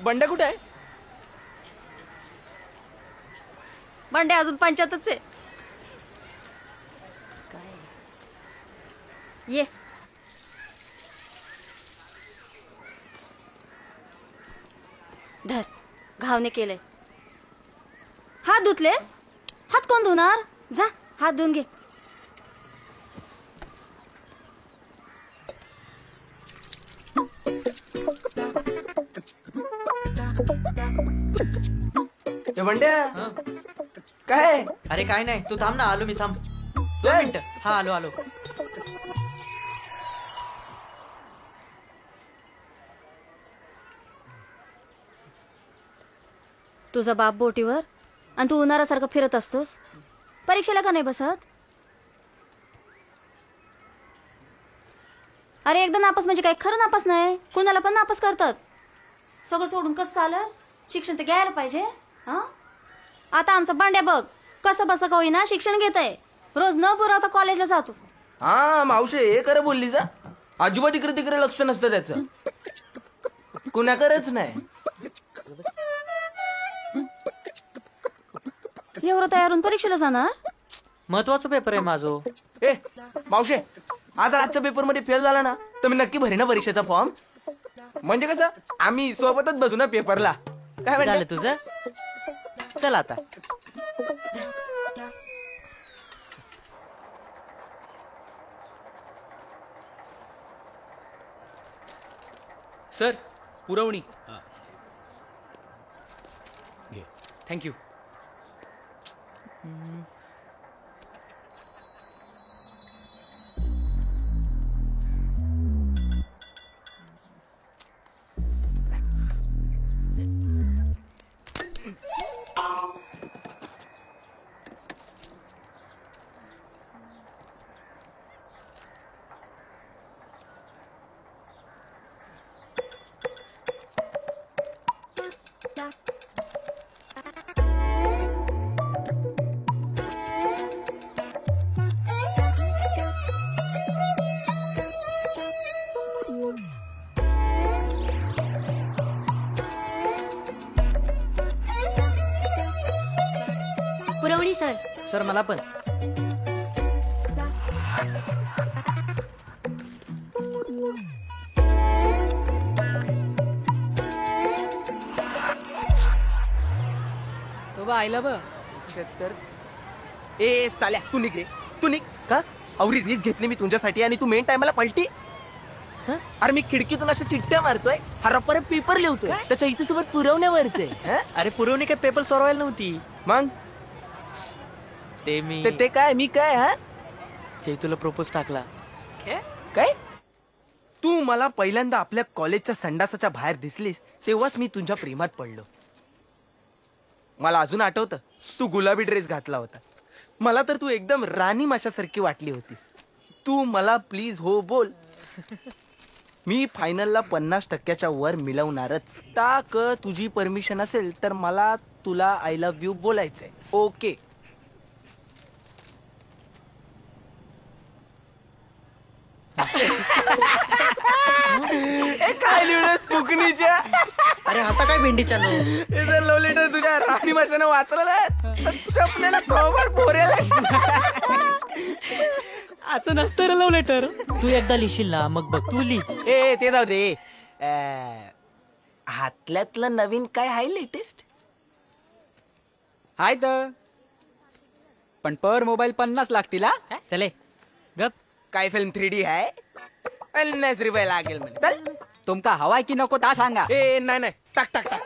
बंड्या कुठे आहे? बंड्या अजून पंचायतच आहे. ये धर, घावने केलंय. हात धुतलेस? हात कोण धुणार? जा हात धुवून घे. बंड्या काय? अरे काय नाही, तू थांब ना, आलो मी. थांब 2 मिनिटं. हा आलो आलो. तुझा बाप बोटीवर आणि तू उन्हाळ्यासारखं फिरत असतोस. परीक्षेला का नाही बसत? अरे एकदा नापास म्हणजे काय खरं नापास नाही, कुणाला पण नापास करतात. सगळं सोडून कसं चालेल? शिक्षण तर घ्यायला पाहिजे. हा आता आमचा बांड्या बघ कसं बस का होईना शिक्षण घेत आहे. रोज न पुरवता कॉलेजला जातो. हा मावशे हे खरं बोलली जा. अजिबात इकडे तिकडे लक्ष नसतं त्याचं, कुणाकडेच नाही. एवढं तयार होऊन परीक्षेला जाणार? महत्वाचा पेपर आहे माझो. ए मावशे, आज आजच्या पेपर मध्ये फेल झाला ना तर मी नक्की भरेन परीक्षेचा फॉर्म. म्हणजे कसं आम्ही सोबतच बसू ना पेपरला. काय झालं तुझं? चल आता. सर पुरवणी. थँक्यू. पुरवणी सर. सर मला पण. तो बा आईला बघ. ए साल्या तू निघ रे, तू निघ. का अवरी रीस घेतली मी तुझ्यासाठी आणि तू मेन टायमाला पलटी. अरे मी खिडकीतून अशा चिठ्ठ्या मारतोय, हा रप्पर पेपर लिहतोय, त्याच्या इथे सोबत पुरवण्यावरते. अरे पुरवणी काय पेपर सोडवायला नव्हती. मग ते मी ते काय मी काय हा जे तुला प्रपोज टाकला. काय? तू मला पहिल्यांदा आपल्या कॉलेजच्या संडासाच्या बाहेर दिसलीस तेव्हाच मी तुझ्या प्रेमात पडलो. मला अजून आठवतं तू गुलाबी ड्रेस घातला होता. मला तर तू एकदम राणी माशासारखी वाटली होतीस. तू मला प्लीज हो बोल. मी फायनलला 50% वर मिळवणारच. ताक तुझी परमिशन असेल तर मला तुला आय लव्ह यू बोलायचंय. ओके. काय लिहिलं फुकणीच्या? अरे हसा काय भेंडीच्या नो. हे जर लव्ह लेटर तुझ्या राणी भाषेनं वाचलं तर स्वप्नेला थोबड पोरेल. असं नसतं रे लव्ह लेटर. तू एकदा लिहिशील ना मग बघ तू लिह. ए ते जाऊ दे. हातल्यातलं नवीन काय आहे लेटेस्ट? हाय तर पण पर मोबाईल 50 लागतील हा. चले गप. काय फिल्म 3D आहे? 50 रुपये लागेल म्हणे. चल. तुमका हवाय की नको ता सांगा. ए नाही नाही टाक टाक टाक.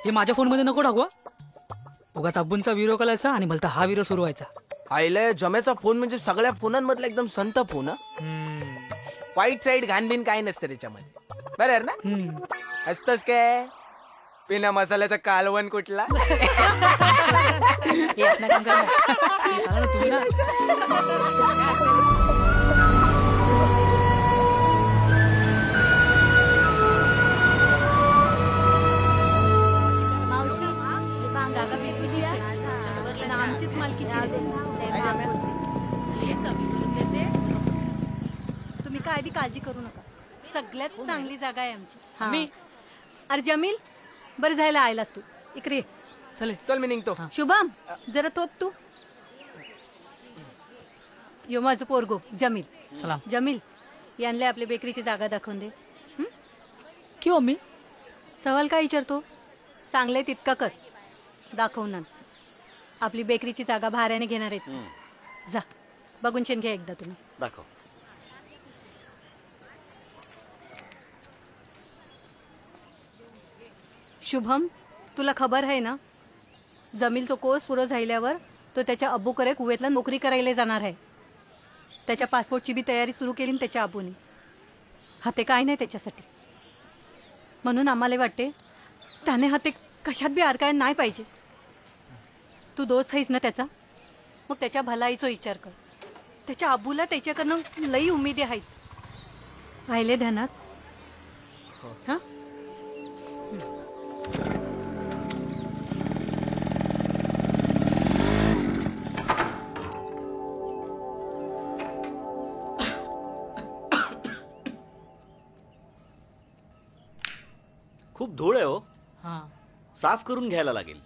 हे माझ्या फोन मध्ये नको टाकू. उगाच अब्बूंचा विरो करायचा आणि मला हा विरो सुरू व्हायचा. आईले जमेचा फोन म्हणजे सगळ्या फोनांमधला एकदम संत फोन. वाईट साईड घाणबीन काय नसतं त्याच्यामध्ये. बरोबर ना? असतंच काय बिना मसाल्याचा कालवण कुठला. हे आपलं काम करा. हे सांगा ना तुम्ही ना. मावशी जागा बेकरीची आहे. आमचीच मालकीची आहे. तुम्ही काय आधी काळजी करू नका. सगळ्यात चांगली जागा आहे आमची. मी अरे जमील बरं जायला आयलास तू इकडे ये. चले. चल मी निघतो. शुभम जरा तो तू यो माझं पोरगो जमील. सलाम. जमील यांना आपली बेकरीची जागा दाखवून दे. क्यों मी सवाल काय विचारतो? चांगलंय तितका कर. दाखवणार. आपली बेकरीची जागा भाड्याने घेणार आहेत. जा बघून शेन घ्या एकदा तुम्ही. दाखव. शुभम तुला खबर आहे ना जमील तो कोर्स पुरं झाल्यावर तो त्याच्या अब्बूकडे कुवेतला नोकरी करायला जाणार आहे. त्याच्या पासपोर्टची बी तयारी सुरू केली त्याच्या अब्बूने. हाते काय नाही त्याच्यासाठी. म्हणून आम्हाला वाटते त्याने हाते कशात बी अडकाय नाही पाहिजे. तू दोस्त आहेस ना त्याचा मग त्याच्या भलाईचा विचार कर. त्याच्या अब्बूला त्याच्याकडनं लई उमेदी आहेत. राहिले ध्यानात. हा खूप धूळ आहे हो. हा. साफ करून घ्यायला लागेल.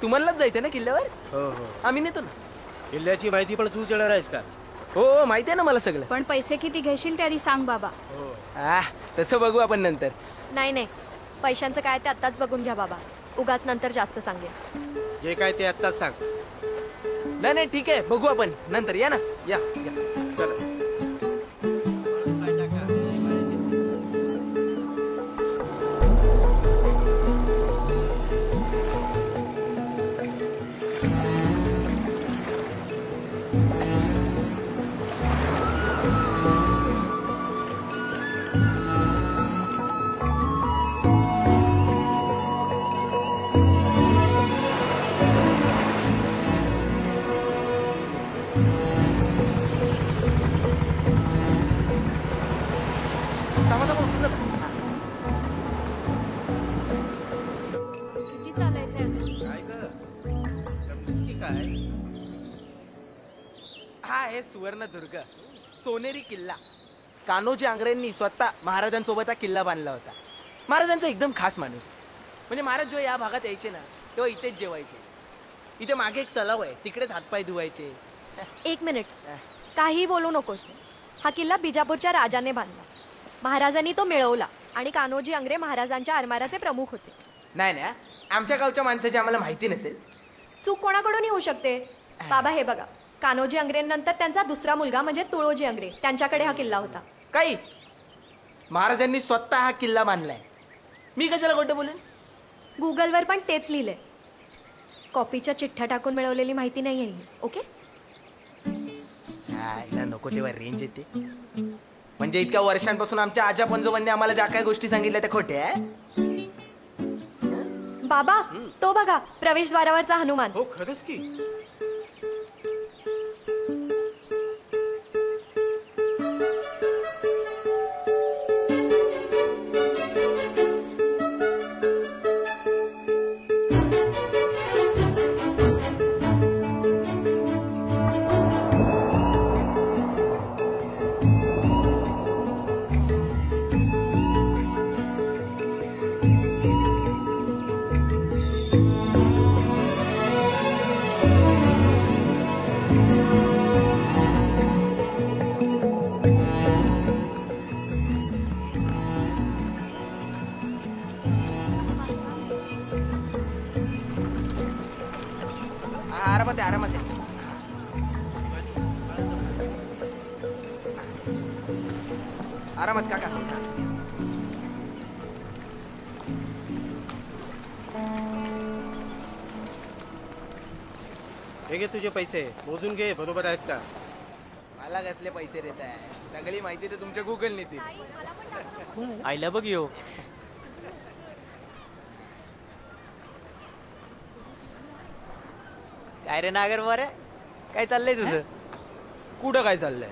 तुम्हालाच जायचं ना किल्ल्यावर? हो हो. आम्ही नेतो ना. किल्ल्याची माहिती पण तू देणार आहेस का? हो माहिती आहे ना मला सगळं. पण पैसे किती घेशील त्याआधी सांग बाबा. तसं बघू आपण नंतर. नाही नाही पैशांचं काय ते आत्ताच बघून घ्या बाबा. उगाच नंतर जास्त सांगेल. जे काय ते आत्ताच सांग. नाही नाही ठीक आहे बघू आपण नंतर. या ना या या. चला. थांबा, थांबा, उतरू नका. किती चालायचंय अजून? काय ग? जमलीस की काय? हा आहे सुवर्णदुर्ग सोनेरी किल्ला. कान्होजी आंग्रेंनी स्वतः महाराजांसोबत हा किल्ला बांधला होता. महाराजांचा एकदम खास माणूस. म्हणजे महाराज जेव्हा या भागात यायचे ना तेव्हा इथेच जेवायचे. इथे मागे एक तलाव आहे तिकडेच हातपाय धुवायचे. एक मिनिट काही बोलू नकोस. हा किल्ला बिजापूरच्या राजाने बांधला. महाराजांनी तो मिळवला आणि कान्होजी आंग्रे महाराजांच्या आरमाराचे प्रमुख होते. नाही ना आमच्या गावच्या माणसाची आम्हाला माहिती नसेल. चूक कोणाकडूनही होऊ शकते. बाबा हे बघा कान्होजी आंग्रेंनंतर त्यांचा दुसरा मुलगा म्हणजे तुळोजी आंग्रे त्यांच्याकडे हा किल्ला होता. काही महाराजांनी स्वतः हा किल्ला बांधलाय. मी कशाला खोटं बोलेन? गुगलवर पण तेच लिहिलंय. कॉपीच्या चिठ्ठ्या टाकून मिळवलेली माहिती नाही आहे. ओके. नको तेव्हा रेंज येते. म्हणजे इतक्या वर्षांपासून आमच्या आजा पंजोबांनी आम्हाला ज्या काही गोष्टी सांगितल्या त्या खोट्या आहे. बाबा तो बघा प्रवेशद्वारावरचा हनुमान. हो खरंच की. आरामात आहे, आरामात आहे. आरामात काका. हे घे तुझे पैसे, मोजून घे बरोबर आहेत का. मला कसले पैसे देत आहे? सगळी माहिती तर तुमच्या गुगल नेतील. आईला बघ यो. काय रे नागर बरे, काय चाललंय तुझं? कुठं काय चाललंय?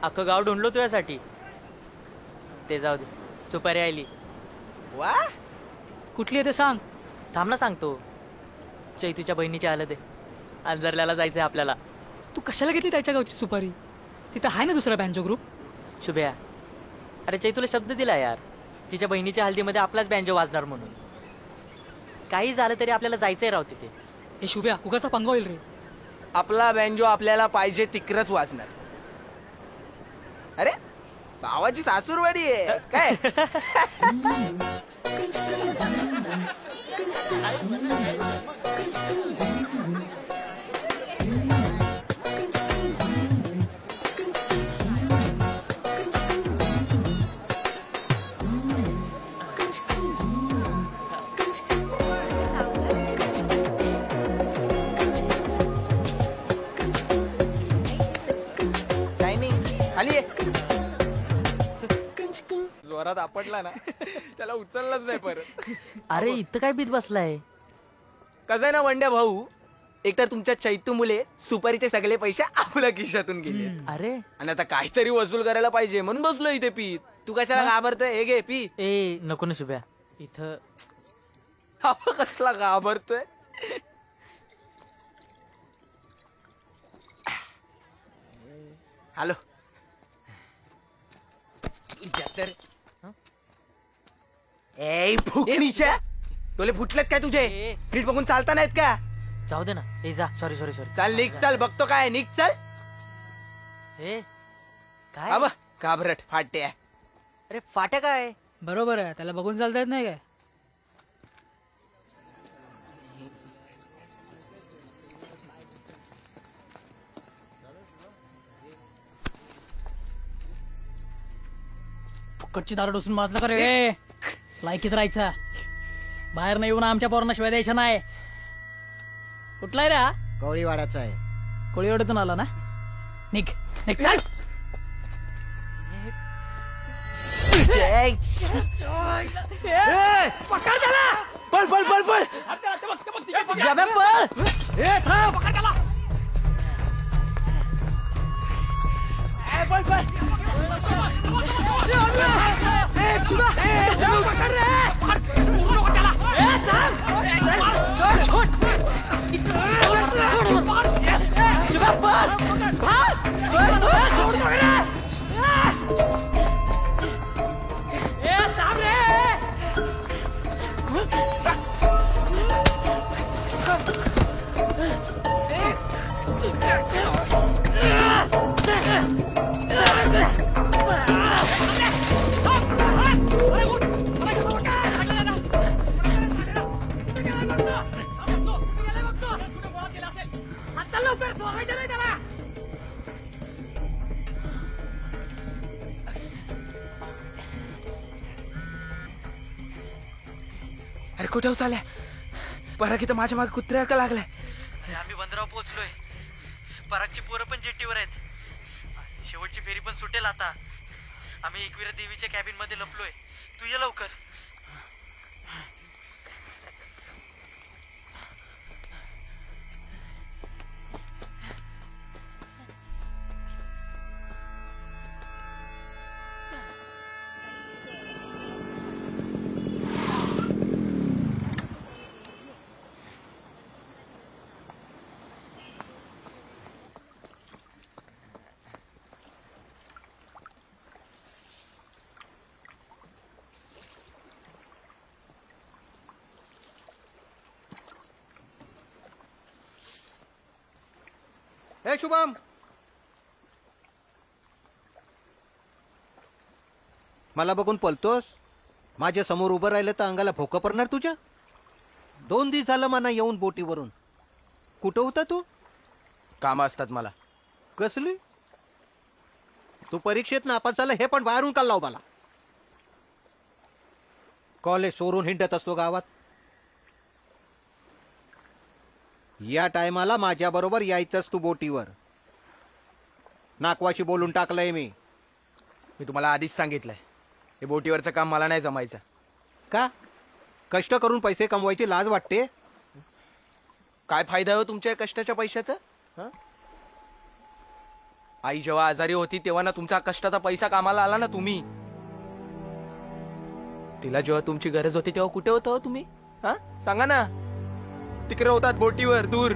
अख्खं गाव ढूंढलो तुझ्यासाठी. ते जाऊ दे, सुपारी आली. वा, कुठली आहे ते सांग. थांब ना सांगतो. चैतूच्या बहिणीची हालत आहे. अंजरल्याला जायचंय आपल्याला. तू कशाला घेतली त्याच्या गावची सुपारी? तिथं आहे ना दुसरा बँजो ग्रुप. शुभ्या, अरे चैतूला शब्द दिला यार, तिच्या बहिणीच्या हल्दीमध्ये आपलाच बँजो वाजणार म्हणून. काही झालं तरी आपल्याला जायचंय राव तिथे. हे शुभ्या उगाचा पंगा होईल रे. आपला बँजो आपल्याला पाहिजे तिकडच वाजणार. अरे भावाची सासूरवाडी आहे काय? जोरात आपटला ना त्याला उचललाच नाही परत. अरे इथं काय बीत बसलाय? कसं आहे ना वंड्या भाऊ, एकतर तुमच्या चैतू मुले सुपारीचे सगळे पैसे आपल्या खिशातून गेले. अरे आणि आता काहीतरी वसूल करायला पाहिजे म्हणून बसलो इथे पीत. तू कशाला घाबरतोय? हे घे पी. ए नको ना शुभ्या, इथं कसला घाबरतोय? हॅलो ए फुकणीच्या डोले फुटलेत काय तुझे? नीट बघून चालता नाहीत का? जाऊ दे ना. ए जा, सॉरी सॉरी सॉरी. चाल निघ, चाल. बघतो काय, निघ चल. ए काय? अब घाबरट फाटे. अरे फाट्या काय? बरोबर आहे, त्याला बघून चालता येत नाही काय? फुकटची दारू डोसून वाजलं का रे? लायकीत राहायचा. बाहेर नाही येऊन आमच्या पोरांना शिवाय द्यायच्या नाही. कुठला आहे रे हा? कवळीवाड्याचा आहे. कोळीवाड्यातून आला ना? निघ निघ चल. पकड त्याला. पळ पळ पळ पळ. जाब्या पळ. ए थांब. पकड त्याला. पळ पळ. ए शुभा. ए पकड रे. पकड त्याला. ए थांब. सोड सोड. शुभा पळ. हा सोड पकड रे. ए थांब रे. अरे कुठे चालल्या? पराग इथं माझ्या मागे कुत्र्यासारखा लागलाय. आम्ही बंदरावर पोहोचलोय. परागची पोरं पण जेट्टीवर आहेत. शेवटची फेरी पण सुटेल आता. आम्ही एकविरा देवीच्या कॅबिन मध्ये लपलोय. तू ये लवकर. हे शुभम, मला बघून पलतोस? माझ्या समोर उभं राहिलं तर अंगाला भोकं पडणार तुझ्या. 2 दिवस झालं मला येऊन बोटीवरून. कुठं होता तू? कामं असतात मला. कसली? तू परीक्षेत नापास झाला हे पण बाहेरून का लाव मला. कॉलेज सोडून हिंडत असतो गावात. या टायमाला माझ्या बरोबर यायचंच तू बोटीवर. नाकवाशी बोलून टाकलंय मी. मी तुम्हाला आधीच सांगितलंय, हे बोटीवरचं काम मला नाही जमायचं. का? कष्ट करून पैसे कमवायची लाज वाटते? काय फायदा हो तुमच्या या कष्टाच्या पैशाचा? हं? आई जेव्हा आजारी होती तेव्हा ना तुमचा कष्टाचा पैसा कामाला आला ना तुम्ही. तिला जेव्हा तुमची गरज होती तेव्हा कुठे होता हो तुम्ही? हा सांगा ना. तिकडे होतात बोटीवर दूर.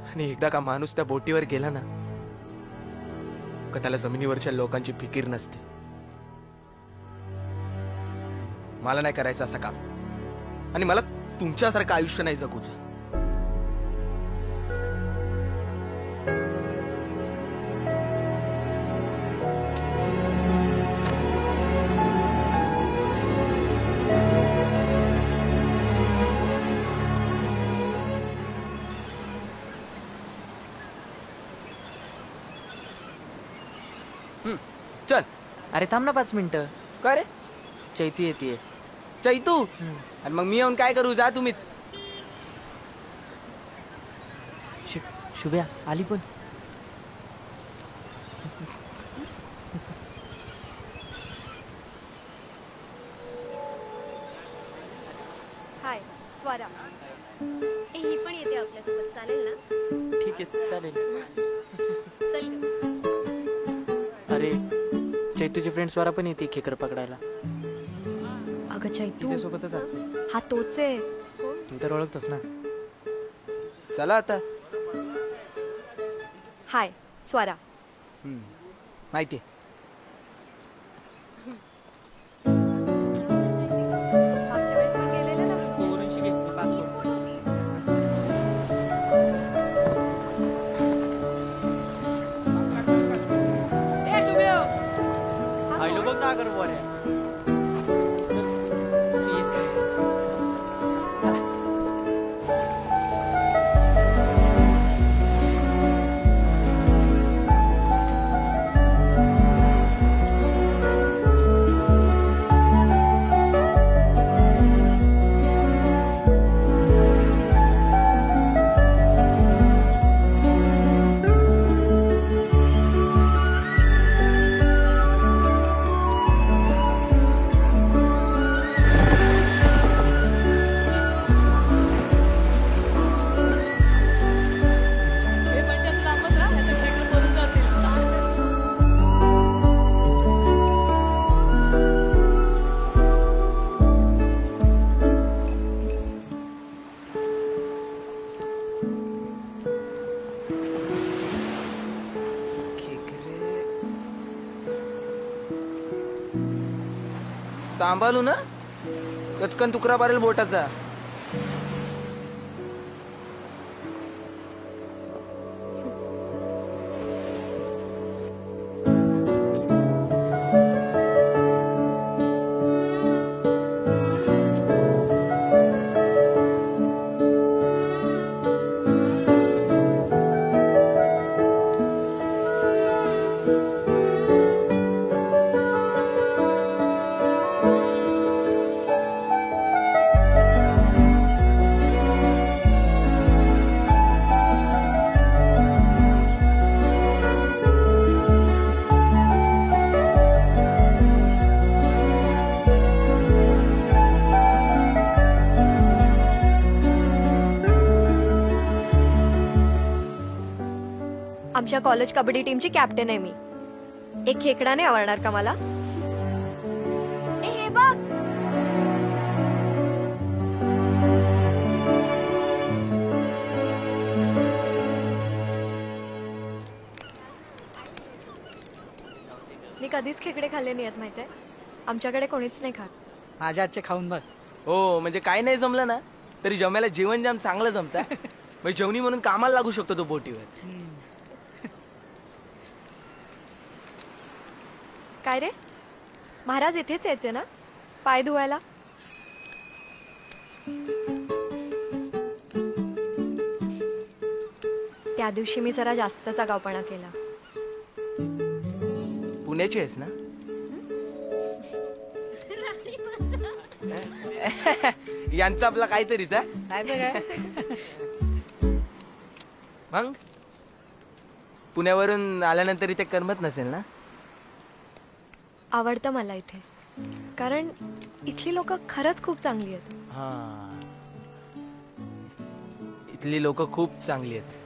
आणि एकदा का माणूस त्या बोटीवर गेला ना का त्याला जमिनीवरच्या लोकांची फिकीर नसते. मला नाही करायचं असं काम, आणि मला तुमच्यासारखं आयुष्य नाही जगूचं. चल. अरे थांब ना 5 मिनिटं. काय रे चैतू येते. चैतू? आणि मग मी येऊन काय करू? जा तुम्हीच. शुभ्या आली पण. हाय स्वरा. ही पण येते आपल्यासोबत, चालेल ना? ठीक आहे चालेल. चल ग. अरे चैतूची फ्रेंड स्वरा पण येते खेकर पकडायला. अगं चैतू, तिच्यासोबतच असते. हा तोच आहे. तू तर ओळखतोस ना. चला आता. हाय स्वरा. माहितीये. मागच्या वेळेस पण गेलेले ना. वरून शिके, मी पाच सोड. आईलो बघ ना अगर वर आहे. सांभाळू ना, कचकन तुकडा मारेल बोटाचा. आमच्या कॉलेज कबड्डी टीमची कॅप्टन आहे मी. एक खेकडा नाही आवडणार का मला? ए, हे बघ. मी कधीच खेकडे खाल्ले नाही आहेत माहितीये. आमच्याकडे कोणीच नाही खात. माझ्या आजचे खाऊन बघ. हो म्हणजे काय नाही जमलं ना तरी जमायला जेवण जाम चांगलं जमतं. म्हणजे जेवणी म्हणून कामाला लागू शकतो तो बोटीवर. काय रे, महाराज इथेच यायचे ना पाय धुवायला? त्या दिवशी मी जरा जास्तच आगाऊपणा केला. पुण्याची आहेस ना? यांचं आपला काहीतरीच आहे. नाही तर काय. मग पुण्यावरून आल्यानंतर इथे करमत नसेल ना? आवडतं मला इथे, कारण इथली लोक खरंच खूप चांगली आहेत. हा, इथली लोक खूप चांगली आहेत.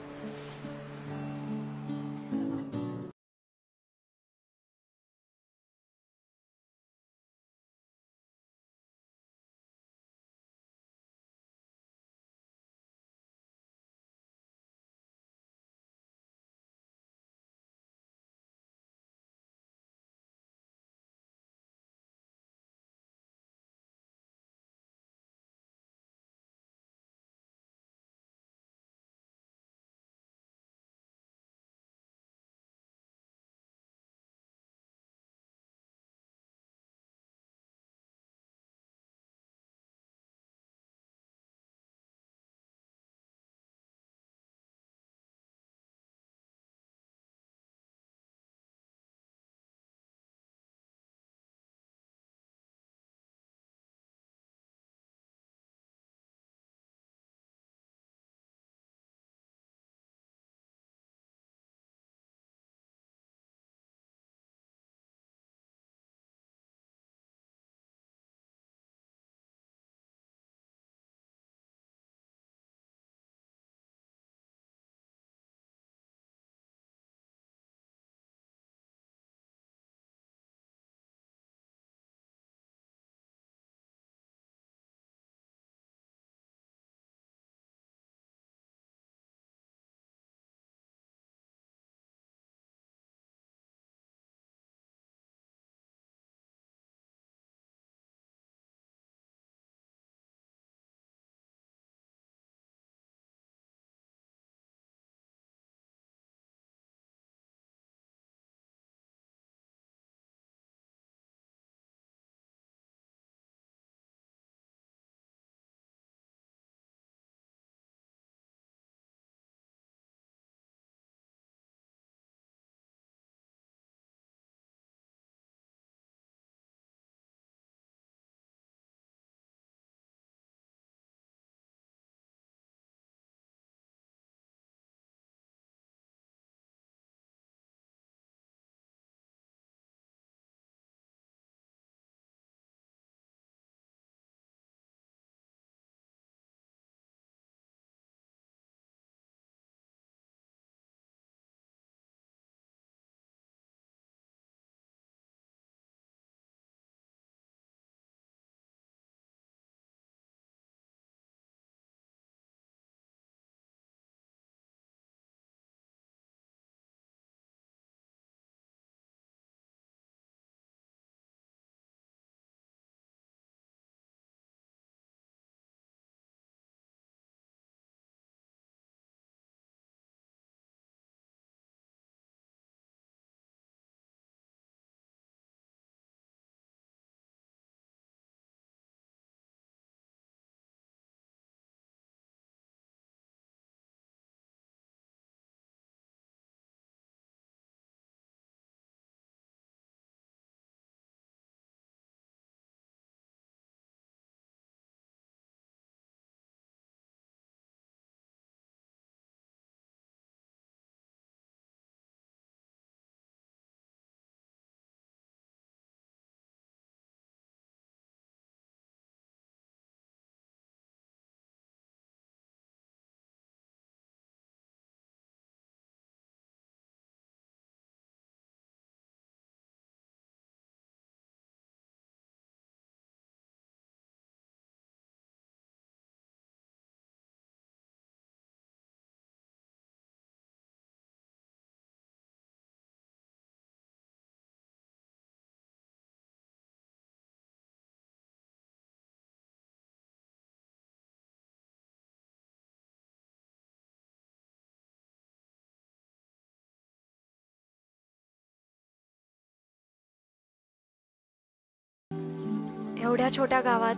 एवढ्या छोट्या गावात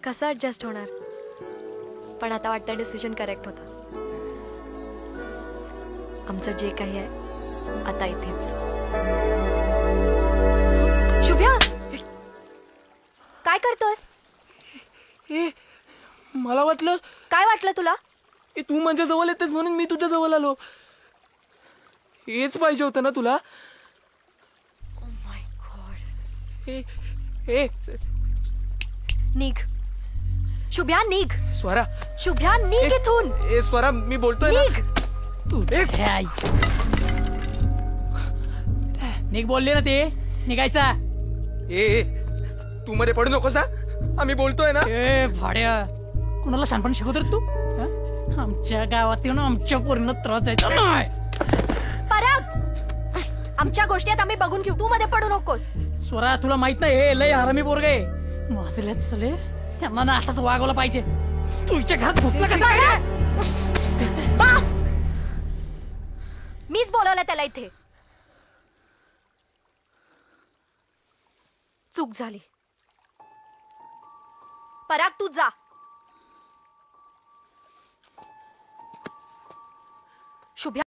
कसं ऍडजस्ट होणार. पण आता वाटतं डिसिजन करेक्ट होता. आमचं जे काही आहे आता इथेच. शुभ्या, काय करतोस? ए मला वाटलं काय वाटलं तुला? तू माझ्या जवळ येतेस म्हणून मी तुझ्या जवळ आलो. हेच पाहिजे होतं ना तुला? Oh my God. ए ए निघ शुभ्या, निघ. स्वरा, शुभ्या, निघ इथून. ए स्वरा, मी बोलतोय निघ. ना. तू हे आई. निघ बोलले ना ते निघायचा. ए तू मध्ये पडू नकोस हा. आम्ही बोलतोय ना. ए भाड्या, कुणाला शानपण शिकवतो रे तू? हं? आमच्या गावात येऊन आमच्या पोरीनं त्रास द्यायचा नाही. पराग, आमच्या गोष्टीत आम्ही बघून घेऊ, तू मध्ये पडू नकोस. स्वरा, तुला माहित नाही हे लय हरामी पोरग आहे. माझले चले यांना ना असंच वागवलं पाहिजे. तुझ्या घरात घुसला कसा आहे? बस, मीच बोलवलं त्याला इथे. चूक झाली. पराग, तू जा. शुभ्या,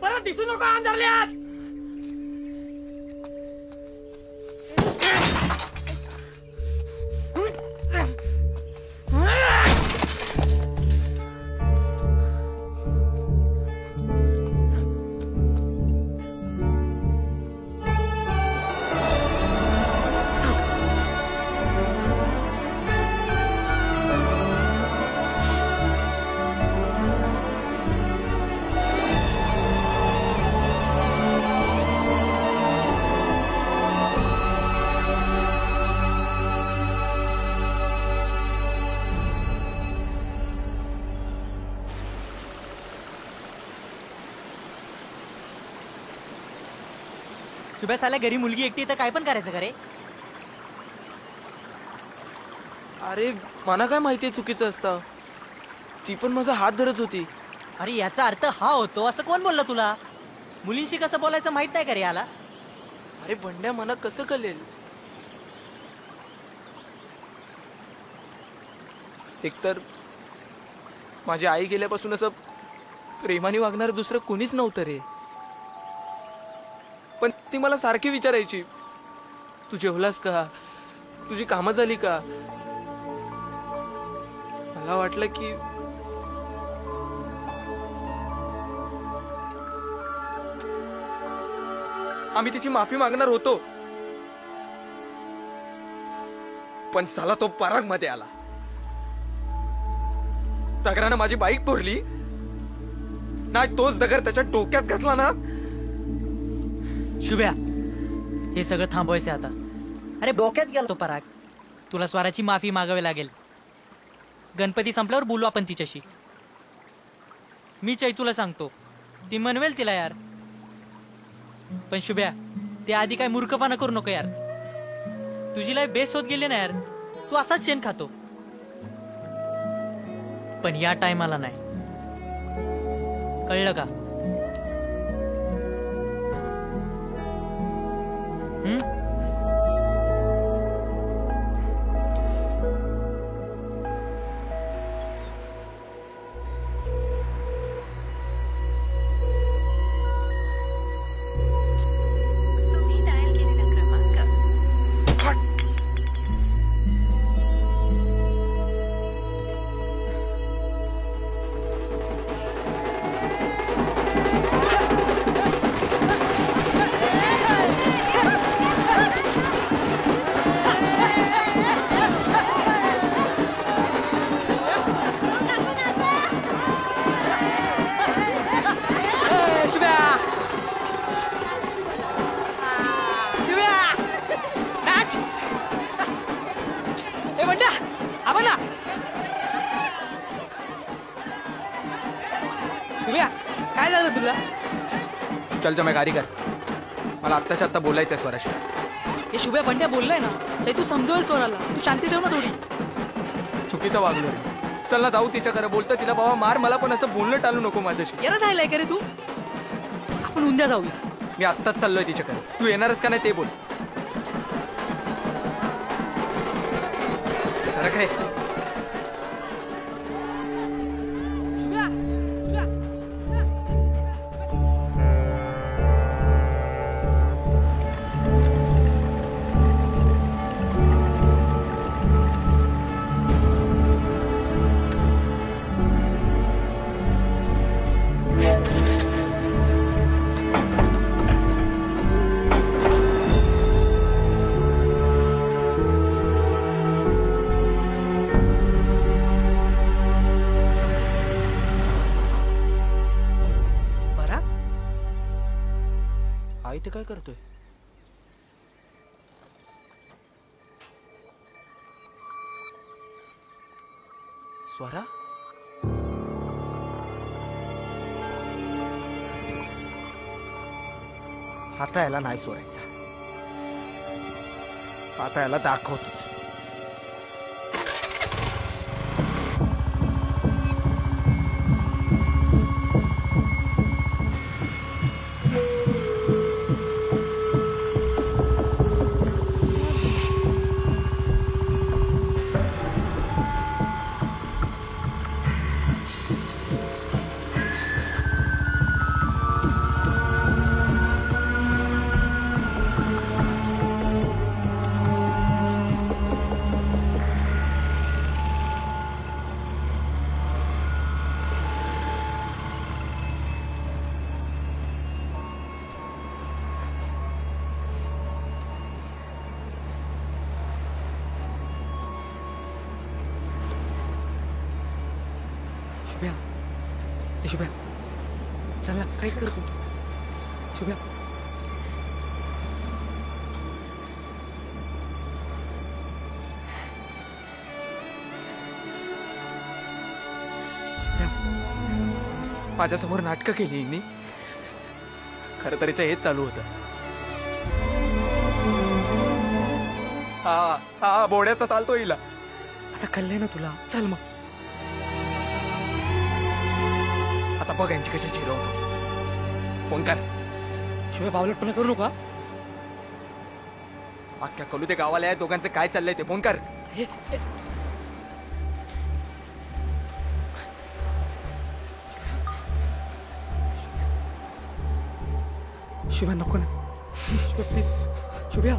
परत दिसू नको अंधारल्यात. शुभ्या, साल्या घरी मुलगी एकटी तर काय पण करायचं का रे? अरे मला काय माहितीये चुकीचं असतं. ती पण माझा हात धरत होती. अरे याचा अर्थ हा होतो असं कोण बोललं तुला? मुलींशी कसं बोलायचं माहित नाही का रे याला? अरे बंड्या, मला कसं कळेल? एकतर माझी आई गेल्यापासून असं प्रेमाने वागणार दुसरं कोणीच नव्हतं रे. पण ती मला सारखी विचारायची, तू जेवलास का, तुझी कामं झाली का. मला वाटलं की आम्ही तिची माफी मागणार होतो, पण साला तो पराग मध्ये आला. दगरानं माझी बाईक फोडली नाही, तोच दगड त्याच्या डोक्यात घातला ना. शुभ्या, हे सगळं थांबवायचं आता. अरे डोक्यात गेला तो पराग. तुला स्वराची माफी मागावी लागेल. गणपती संपल्यावर बोलू आपण तिच्याशी. मी चैतूला सांगतो, ती म्हणवेल तिला यार. पण शुभ्या ते आधी काय मूर्खपणा करू नको यार. तुझी लाईफ बेस्ट होत गेली ना यार. तू असाच शेण खातो. पण या टायमाला नाही. कळलं का? काय झालं तुला? चल मैं गाडी कर. मला आत्ताच्या आत्ता बोलायचंय स्वराशी. हे शुभ्या बंड्या बोललाय ना, तू समजवेल स्वराला. तू शांती ठेव ना थोडी. चुकीचं वागलो रे. चल ना जाऊ तिच्याकडे. बोलतं तिला बाबा मार, मला पण असं बोलणं टाळू नको माझ्याशी. यार झालंय का रे तू? आपण उद्या जाऊया. मी आत्ताच चाललोय तिच्याकडे. तू येणारच का नाही ते बोल. सरक रे. इथे काय करतोय? स्वरा? आता याला नाही सोडायचा. आता याला दाखवतोच. शुभ्या चल ना, काय करतो शुभ्या? माझ्यासमोर नाटकं केली हिने. खरं तर हेच चालू होतं. हा हा बोड्याचा चालतो हिला. आता कळलंय ना तुला. चल मग आता बघ यांची कशी चिरवतो. फोन कर. शुभ्या बावलटपणा करू नका. अख्ख्या कलू ते गावाला आहे. दोघांचं काय चाललंय ते फोन कर. शुभ्या नको ना. शुभ्या प्लीज. शुभ्या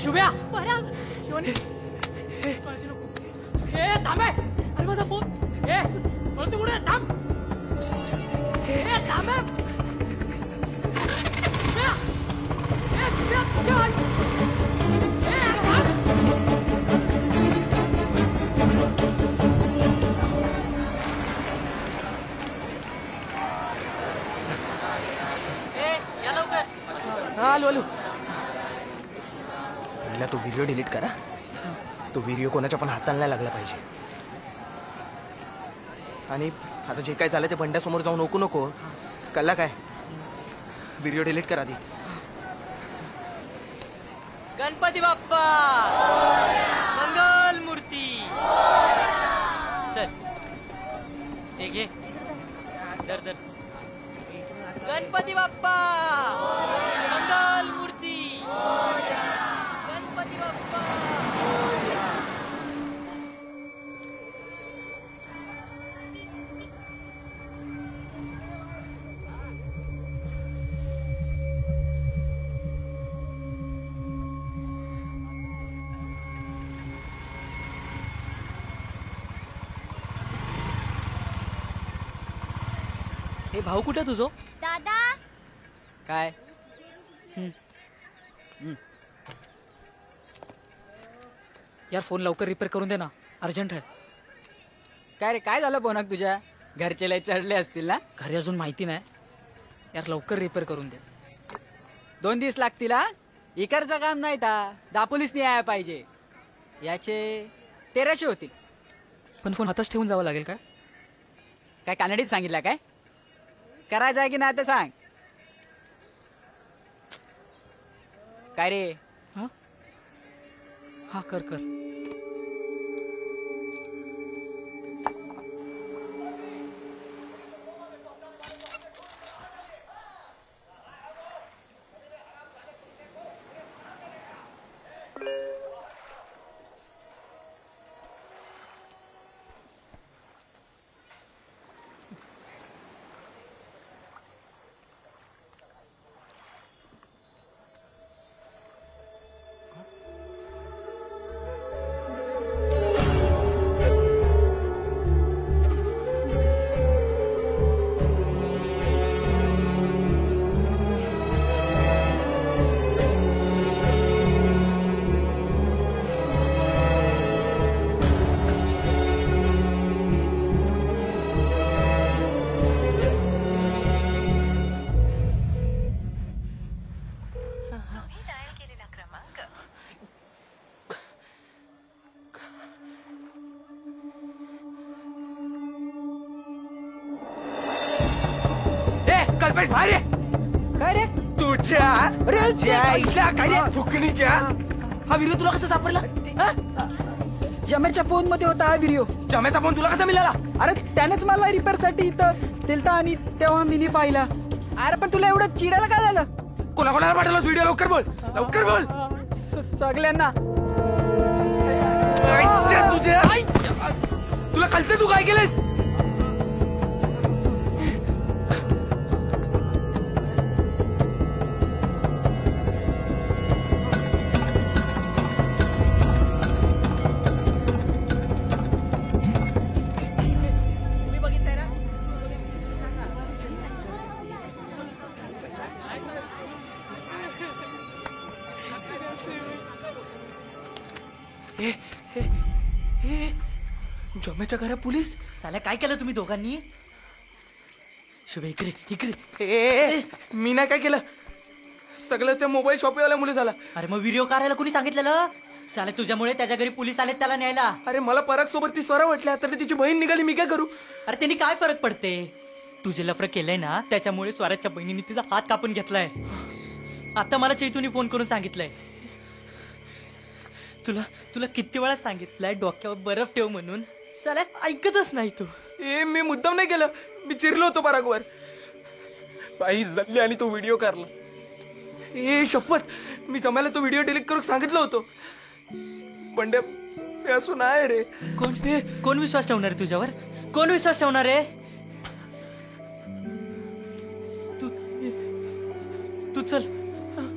शुभ्या शिवानी थांबे. अरे माझा फोन. तू कुठे? थांब. थांबे. करा. तो व्हिडिओ कोणाच्या पण हाताला नाही लागला पाहिजे. आणि आता जे काय झालं ते बंड्यासमोर जाऊन ओकू नको. कळला काय? व्हिडिओ डिलीट करा आधी. गणपती बाप्पा मंगल मूर्ती. चल हे घे. दर दर. गणपती बाप्पा मंगल मूर्ती. गणपती बाप्पा. हे भाऊ कुठे तुझो? दादा काय? यार फोन लवकर रिपेअर करून दे ना, अर्जंट आहे. काय रे, काय झालं फोनाक तुझ्या? घरचे लय चढले असतील ना? घरी अजून माहिती नाही यार, लवकर रिपेअर करून दे. 2 दिवस लागतील हा? इकडचं काम नाही ता, दापोलीस नाही यायला पाहिजे. याचे 1300 होतील. पण फोन हातच ठेवून जावं लागेल काय? काय कानडीत सांगितलं काय? करायचं आहे की नाही ते सांग. काय रे? हा कर कर. कल्पेश बाहेर ये. काय रे? तुझ्या काय रे फुकणीच्या. हा व्हिडिओ तुला कसा सापडला? जमेच्या फोन मध्ये होता हा व्हिडिओ. जमेचा फोन तुला कसा मिळाला? अरे त्यानेच मला रिपेअर साठी इथं दिलता आणि तेव्हा मीनी पाहिला. अरे पण तुला एवढं चिडायला काय झालं? कोणाकोणाला पाठवलास व्हिडिओ? लवकर बोल, लवकर बोल. सगळ्यांना. तुझ्या तुला कळतं तू काय केलंस? जमेच्या घरा पोलीस. साल्या काय केलं तुम्ही दोघांनी? शुभे इकडे इकडे. ए मी नाही काय केलं, सगळं त्या मोबाईल शॉपवाल्यामुळे झालं. अरे मग व्हिडिओ काढायला कोणी सांगितलेलं? साले तुझ्यामुळे त्याच्या घरी पोलीस आलेत त्याला न्यायला. अरे मला पराग सोबत ती स्वरा वाटल्या, तर तिची बहीण निघाली, मी काय करू? अरे त्यांनी काय फरक पडते? तुझे लफरं केलंय ना, त्याच्यामुळे स्वराजच्या बहिणीने तिचा हात कापून घेतलाय. आता मला चैतूने फोन करून सांगितलंय. तुला किती वेळा सांगितलंय डोक्यावर बर्फ ठेव म्हणून, साल्या ऐकतच नाही तू. ए मी मुद्दाम नाही केलं, मी चिरलो होतो परागवर. बाई जल्ली आणि तो व्हिडिओ काढला. ए शपथ, मी जमायला तो व्हिडिओ डिलीट करून सांगितलं होतं. पण असं नाही रे. कोण विश्वास ठेवणार तुझ्यावर? कोण विश्वास ठेवणार आहे? तू चल,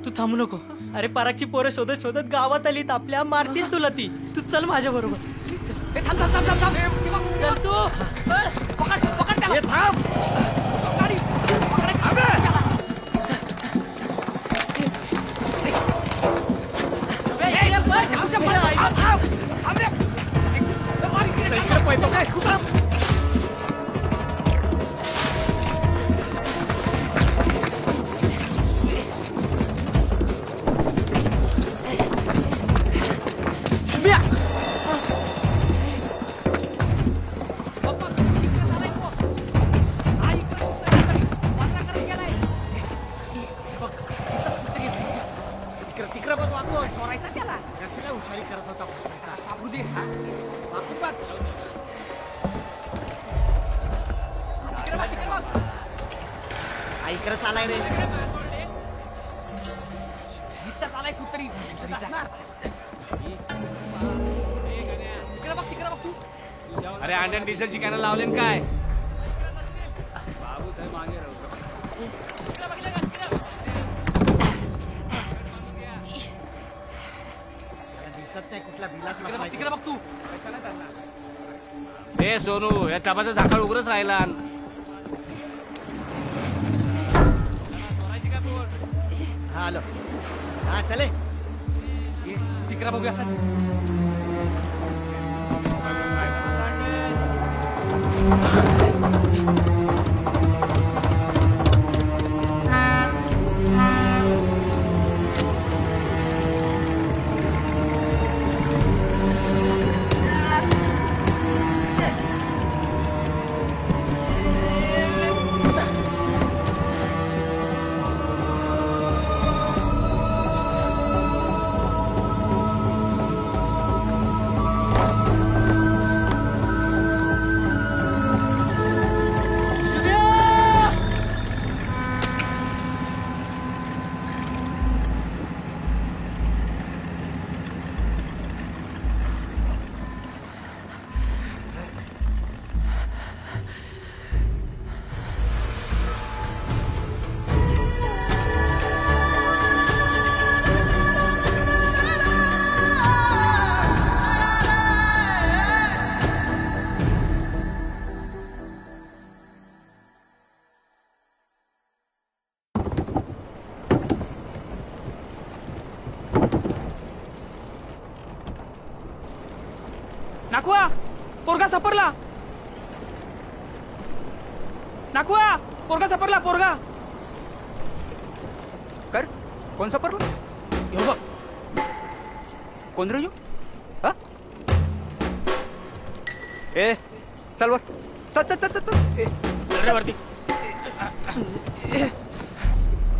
तू थांबू नको. अरे परागची पोरं शोधत शोधत गावात आलीत आपल्या, मारतील तुला ती. तू चल माझ्या बरोबर. थांब थांब थांब थांब थांब. चल तू. पकड पकड त्याला. थांब. गाडी पकडायची. हुशारी करत होता फसवायचा. सापडू दे. वाकून बघ. ऐकत चालाय रे. इथं चालाय कुठतरी दुसरीचा. तिकडे बघ तू. अरे अंडन डिझेलची कॅनल लावले काय? दिसत नाही कुठला बिलात तिकडे बघ तू. ए सोनू, या टबाचं झाकळ उघडच राहिला. हा आलो. हा चले. तिकडे बघूया चल. नाखवा पोरगा सापडला. नाखवा पोरगा सापडला. पोरगा कर. कोण सापडला? घेऊ बघ. कोण रे? हा? ए चल वर. चल चल चल चल. अरे वरती.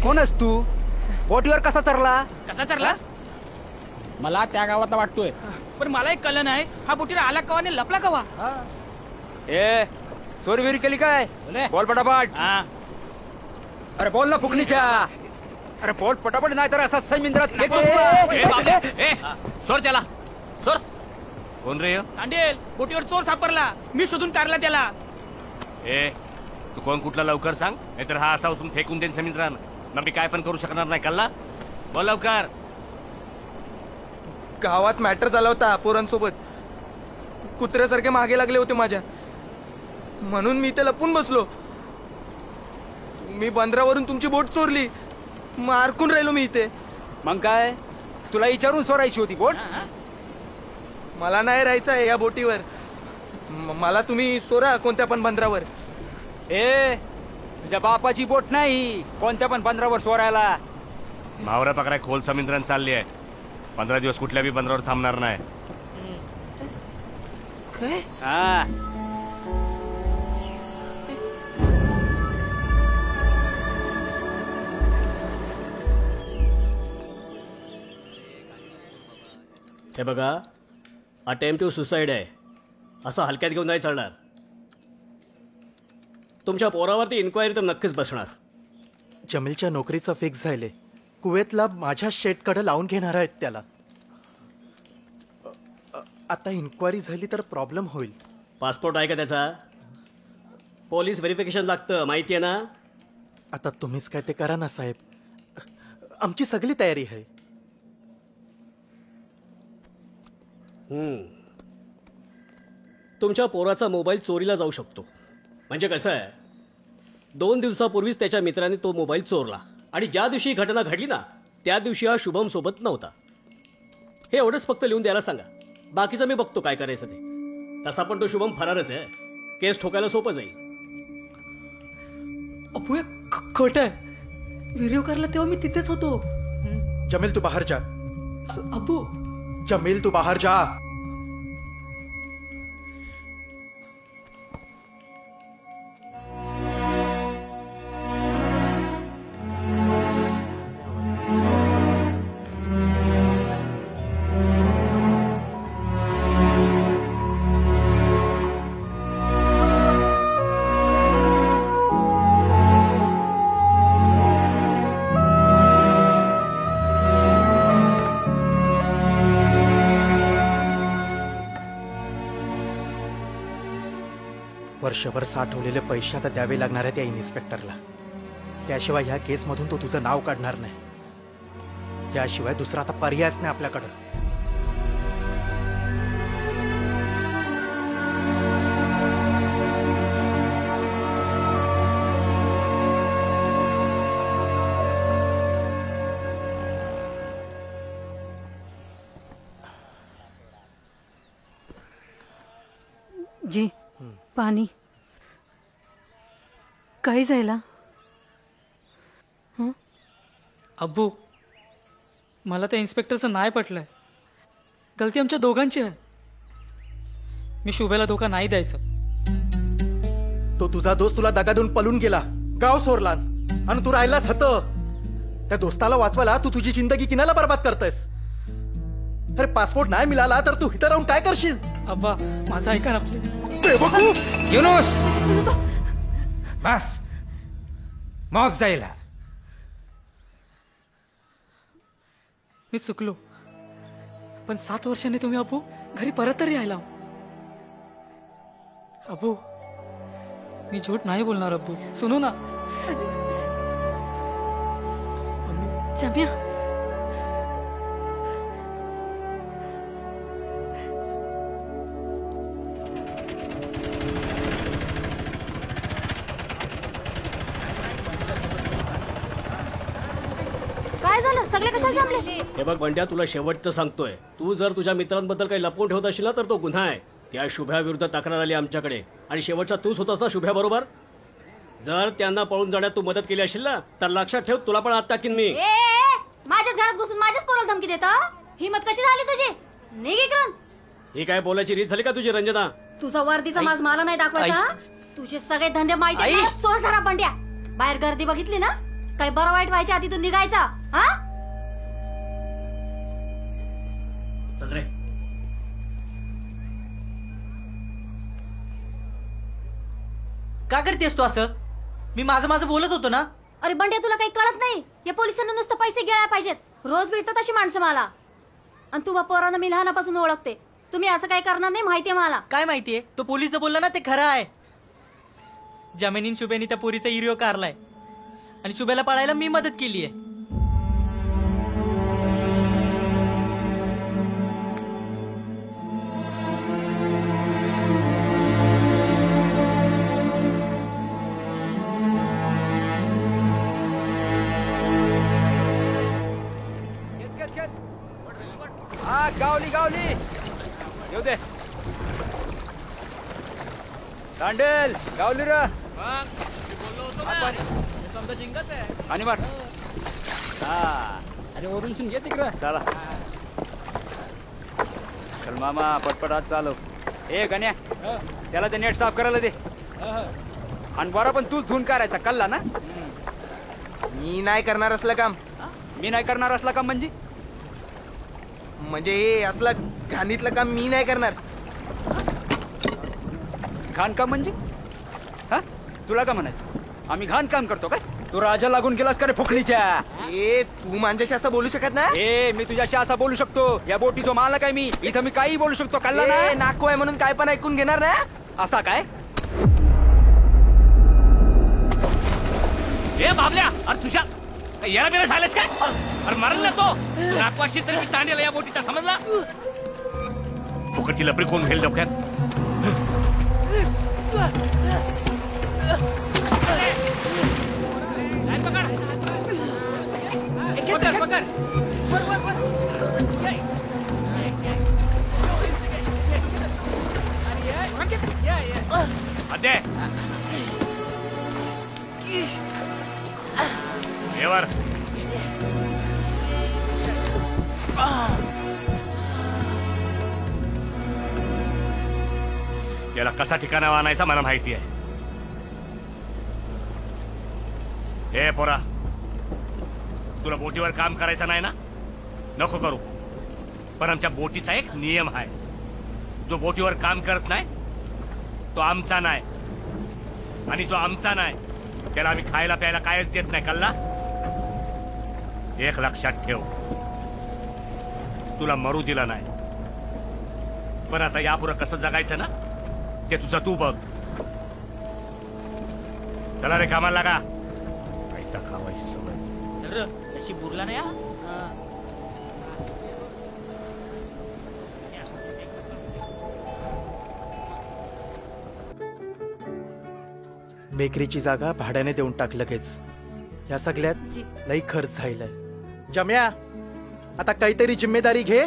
कोण आहेस तू? बोटीवर कसा चरला? कसा चरलास? मला त्या गावातला वाटतोय. पण मला एक कळलं नाही, हा बोटीला आला कवा आणि लपला कवा? ए चोरीबिरी केली काय? बोल पटापट. अरे बोल ना फुकणीच्या. अरे बोल पटापट, नाही तर असा सैमिंद्रात सोर त्याला सोर. कोण रे? तांडेल बोटीवर चोर सापडला. मी शोधून काढला त्याला. ए तू कोण कुठला लवकर सांग, नाहीतर हा असा उचलून फेकून देईन समुद्रान. मग मी काय पण करू शकणार नाही. कल्ला बोल लवकर. गावात मॅटर झाला होता पोरांसोबत. कुत्र्यासारखे मागे लागले होते माझ्या, म्हणून मी इथे लपून बसलो. मी बंदरावरून तुमची बोट चोरली, मारकून राहिलो मी इथे. मग काय तुला विचारून सोडायची होती बोट? मला नाही राहायचंय या बोटीवर. मला तुम्ही सोरा कोणत्या पण बंदरावर. ए तुझ्या बापाची बोट नाही कोणत्या पण बंदरावर सोरायला. मावरा पकडाय खोल समुद्रान चालली आहे. 15 दिवस कुठल्या बी बंदरावर थांबणार नाही. काय? हा हे बघा, अटेम्प्ट टू सुसाईड आहे. असं हलक्यात घेऊन नाही चालणार. तुमच्या पोरावरती इन्क्वायरी तर नक्कीच बसणार. जमीलच्या नोकरीचं फिक्स झाले. कुवेतला माझ्या शेटकडे लावून घेणार आहेत त्याला. आता इन्क्वायरी झाली तर प्रॉब्लेम होईल. पासपोर्ट आहे का त्याचा? पोलीस व्हेरिफिकेशन लागतं, माहिती आहे ना? आता तुम्हीच काय ते करा ना साहेब. आमची सगळी तयारी आहे. तुमच्या पोराचा मोबाईल चोरीला जाऊ शकतो. म्हणजे कसं आहे, 2 दिवसापूर्वीच त्याच्या मित्राने तो मोबाईल चोरला आणि ज्या दिवशी ही घटना घडली ना, त्या दिवशी हा शुभम सोबत नव्हता. हे एवढंच फक्त लिहून द्यायला सांगा. बाकीचं मी बघतो काय करायचं ते. तसा पण तो शुभम फरारच आहे. केस ठोकायला सोपं जाईल. अप्पू खोट आहे. व्हिडिओ करला तेव्हा मी तिथेच होतो. जमील तू बाहेर जा. अप्पू जमील तू बाहेर जा. वर्षभर साठवलेले पैसे आता द्यावे लागणार आहे त्या इन्स्पेक्टरला. त्याशिवाय ह्या केसमधून तो तुझं नाव काढणार नाही. याशिवाय दुसरा आता पर्यायच नाही आपल्याकडं. जी पाणी काही जायला. अब्बू मला त्या इन्स्पेक्टरचं नाही पटलंय. गलती आमच्या दोघांची आहे. मी शुभेला धोका नाही द्यायचं. तो तुझा दोस्त तुला दगा देऊन पळून गेला, गाव सोडला आणि तू राहिलास हत. त्या दोस्ताला वाचवायला तू तुझी जिंदगी किनाला बर्बाद करतेस. अरे पासपोर्ट नाही मिळाला तर तू इथं राहून काय करशील? अब्बा माझं ऐका ना आपले. युनुस बस मॉब जायला. मी चुकलो, पण 7 वर्षांनी तुम्ही अब्बू घरी परत तरी आला. अब्बू मी झूठ नाही बोलणार. अब्बू सुनो ना. जम्या काय झालं? सगळे कशाला जमले? हे बघ बंड्या, तुला शेवटचं सांगतोय, तू जर तुझ्या मित्रांबद्दल काही लपवून ठेवत असशील ना तर तो गुन्हा आहे. त्या शुभ्याविरुद्ध तक्रार आली आमच्याकडे आणि शेवटचा तूच होतास ना शुभ्या बरोबर. जर त्यांना पळून जाण्यात तू मदत केली असेल ना तर लक्षात ठेव, तुला पण आत टाकीन मी. माझ्याच घरात घुसून माझ्याच पोराला धमकी देता? हिम्मत कशी झाली तुझी? निघ इकडून. ही काय बोलायची रीत झाली का तुझी रंजना? तुझा वर्दीचा माज मला नाही दाखवायचा. तुझे सगळे धंदे माहिती आहे मला. सोड जरा बंड्या. बाहेर गर्दी बघितली ना, काही बरं वाईट व्हायच्या आधी तू निघायचा. हा चल रे. का करतेस तू असं? मी माझं बोलत होतो ना. अरे बंड्या, तुला काही कळत नाही. या पोलिसांना नुसतं पैसे गिळायला पाहिजेत. रोज भेटतात अशी माणसं मला. आणि तुम्हा पोरांना मी लहानापासून ओळखते. तुम्ही असं काही करणार नाही माहितीये मला. काय माहितीये? तो पोलीस जो बोलला ना ते खरं आहे. जमिनीन शुभेनी त्या पोरीचा इरिओ कारलाय आणि शुभेला पळायला मी मदत केली आहे. गावली गावली येऊ दे. दांडेल गावली र. आणि मार. अरे वरून घे तिकडं. चला चल मामा पटपट आज चालव. ए गण्या त्याला ते नेट साफ करायला दे. आणि बरं पण तूच धुवून करायचा कल्ला ना. मी नाही करणार असलं काम. मी नाही करणार असला काम म्हणजे हे असलं घाणीतलं काम मी नाही करणार. घाण काम म्हणजे? हा तुला का म्हणायचं आम्ही घाण काम करतो काय? तू राजा लागून गेलास का रे फुकणीच्या? ए तू माझ्याशी असं बोलू शकत ना. ए मी तुझ्याशी असं बोलू शकतो? या बोटीचो मालक आहे मी. इथं मी काही बोलू शकतो. कल्ला ना. नाको आहे म्हणून काय पण ऐकून घेणार ना. असा काय? ए बाबल्या, अरे तुझ्या याला बिरा झालेस काय? अरे मरल ना तो. नागवाशी तरी मी तांडेला या बोटीचा समजला. फुकटची लपडी कोण घेईल डोक्यात? पकड पकड. अदे येवर याला कसा ठिकाणा आणायचा मला माहिती आहे. हे पोरा, तुला बोटीवर काम करायचं नाही ना? नको करू. पण आमच्या बोटीचा एक नियम आहे. जो बोटीवर काम करत नाही तो आमचा नाही. आणि जो आमचा नाही त्याला आम्ही खायला प्यायला कायच देत नाही. कल्ला एक लक्षात ठेव. तुला मरू दिला नाही, पण आता यापुढं कसं जगायचं ना ते तुझं तू बघ. चला रे कामाला लागा. आयता खावायची सवय. चल रे, नशीब बुरला नाही हा. बेकरीची जागा भाड्याने देऊन टाक लगेच. या सगळ्यात लई खर्च झालाय. जम्या, आता काहीतरी जिम्मेदारी घे.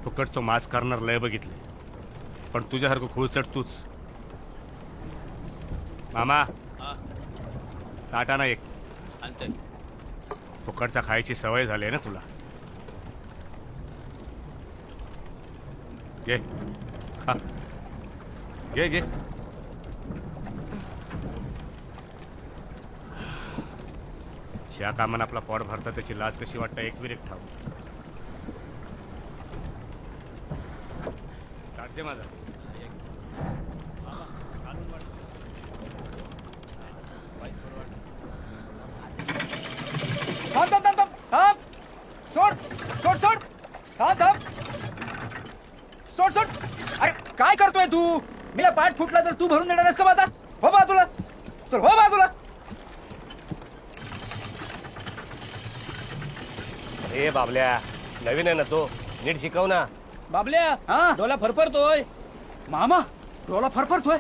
फुकटचं मास करणार लय बघितले, पण तुझ्यासारखं खुळचट तूच. मामा ताटा ना एक. फुकटचा खायची सवय झाली ना तुला. घे खा. घे घे. ज्या कामानं आपला पोट भरता त्याची लाज कशी वाटतं एक विरेक ठाऊ. काढते माझा. सोड सोड सोड. सोड सोड. अरे काय करतोय तू? मला पाठ फुटला तर तू भरून देणार का माझा? हो बाजूला. चल हो बाजूला. ए बाबल्या, नवीन आहे ना तो, नीट शिकव ना. बाबल्या, हा डोला फरफरतोय. मामा डोला फरफरतोय?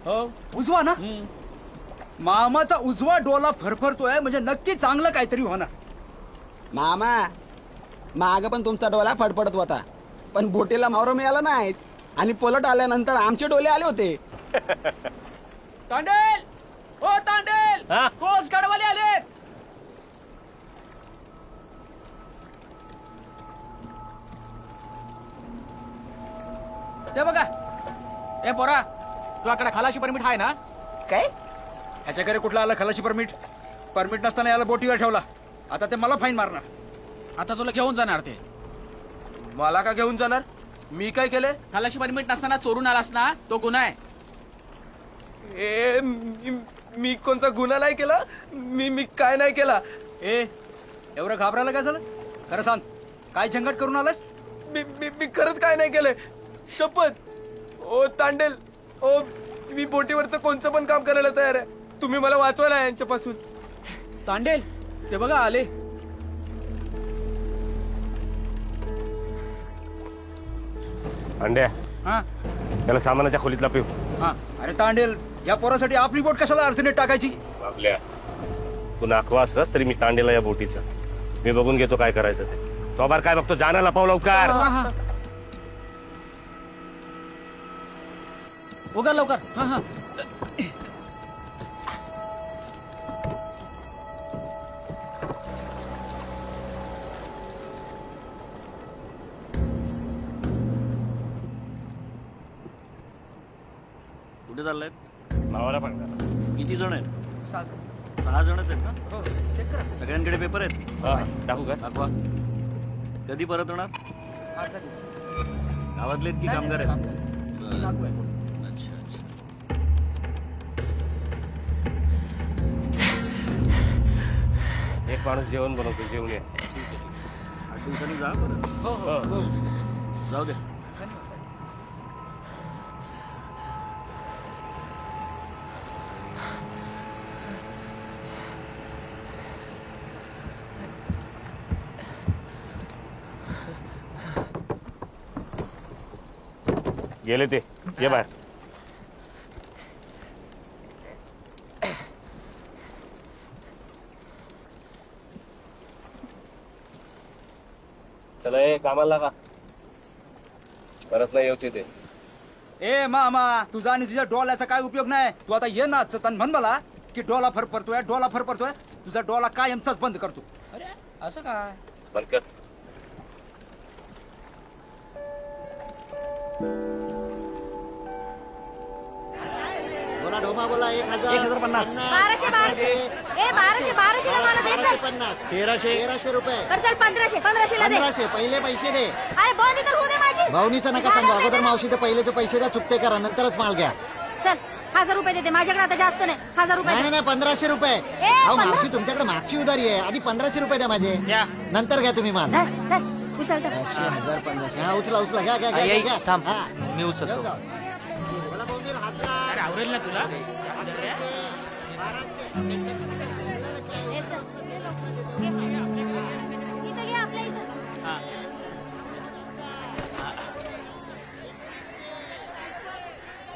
हो. उजवा ना? मामाचा उजवा डोला फरफरतोय म्हणजे नक्की चांगलं काहीतरी होणार. मामा, माग पण तुमचा डोला फडफडत होता, पण बोटीला मावरं मिळाला नाहीच, आणि पलट आल्यानंतर आमचे डोले आले होते. तांडेल, ओ तांडेल, कोस गाडवाले आले. ते बघा. ए पोरा, तुझ्याकडे खलाशी परमिट आहे ना? काय? ह्याच्याकडे कुठला आला खलाशी परमिट? परमिट नसताना याला बोटीवर ठेवला. आता ते मला फाईन मारणार. आता तुला घेऊन जाणार ते. मला का घेऊन जाणार? मी काय केलंय? खलाशी परमिट नसताना चोरून आलास ना, तो गुन्हा आहे. मी कोणता गुन्हा नाही केला. मी काय नाही केला. ए एवढं घाबरायला काय झालं? खरं सांग, काय झंगट करून आलास? मी खरंच काय नाही केलंय. शपथ. ओ तांडेल, ओ मी बोटीवरचं कोणतं पण काम करायला तयार आहे. तुम्ही मला वाचवायला यांच्यापासून. तांडेल, ते बघा आले. अंड्या, त्याला सामानाच्या खोलीतला पिऊ. हा. अरे तांडेल, या पोरासाठी आपली बोट कशाला अडचणीत टाकायची? बाबल्या, तू नाखवा असलास तरी मी तांडेला या बोटीचा. मी बघून घेतो काय करायचं ते. तो बार काय बघतो, जाना लपाव लवकर. उगा लवकर. हा हा. कुठे चाललाय? मावाला पण किती जण आहेत? 6 जणच आहेत ना? हो, चेक करा. सगळ्यांकडे पेपर आहेत? टाकू का? दाखवा. कधी परत होणार? अर्धा दिवस. गावातले की कामगार आहेत? लागू आहे. अच्छा. एक माणूस जेवण बनवतो, जेवण ये. 8 दिवसांनी जा परत. हो. जाऊ दे. गेले ते. ये बाहेर. चला ए कामाला लागा. परत नाही येऊचे ते. ए मामा, तुझा आणि तुझ्या डोळ्याचा काय उपयोग नाही. तू आता ये ना तन म्हण मला की डोला फरफरतोय, डोला फरफरतोय. तुझा डोला कायमचाच बंद करतो. अरे असं काय? बंद कर. बोला ढोमा बोला. 1050. 1200 ए 1200 ला मला दे चल. 1300 रुपये. कर चल 1500 ला दे. 1500 पहिले पैसे दे. अरे बोनी तर होऊ दे माझी. भावनीचं नका सांगू, अगोदर मावशी ते पहिलेचे पैसे द्या. चुकते करा, नंतरच माल घ्या. चल 1000 रुपये देते, माझ्याकडे आता जास्त नाही. 1000 रुपये नाही दे. नाही 1500 रुपये. ए, अहो 1500? मावशी तुमच्याकडे मागची उधारी आहे. आधी 1500 रुपये द्या माझे. नंतर घ्या तुम्ही माल. चल, चल, उचल टाक. 1000 1500. हा उचला उचला घ्या घ्या आई, घ्या आई, घ्या. थांब. हा. मी उचलतो. घेऊन जाऊ. बोला बोंबील, हजार. आवडेल ना तुला? 1100, 1200. ए, चल. घे. इथं घे, आपल्या इथं.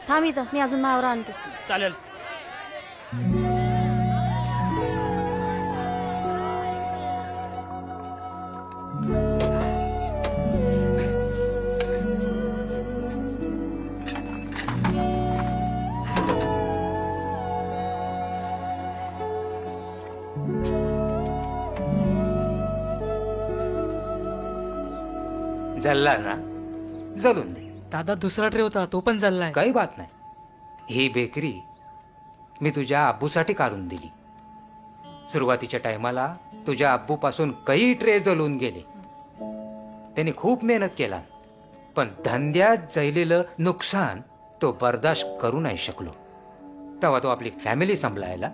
थांब इथं, मी अजून मावरा आणते. चालेल. जल्ला ना जलून दे. दादा दुसरा ट्रे होता तो पण चाललाय. काही बात नाही. ही बेकरी मी तुझ्या अब्बूसाठी काढून दिली. सुरुवातीच्या टायमाला तुझ्या अब्बूपासून काही ट्रे जळून गेले. त्यांनी खूप मेहनत केला, पण धंद्यात झालेलं नुकसान तो बर्दाश्त करू नाही शकलो. तेव्हा तो आपली फॅमिली सांभाळायला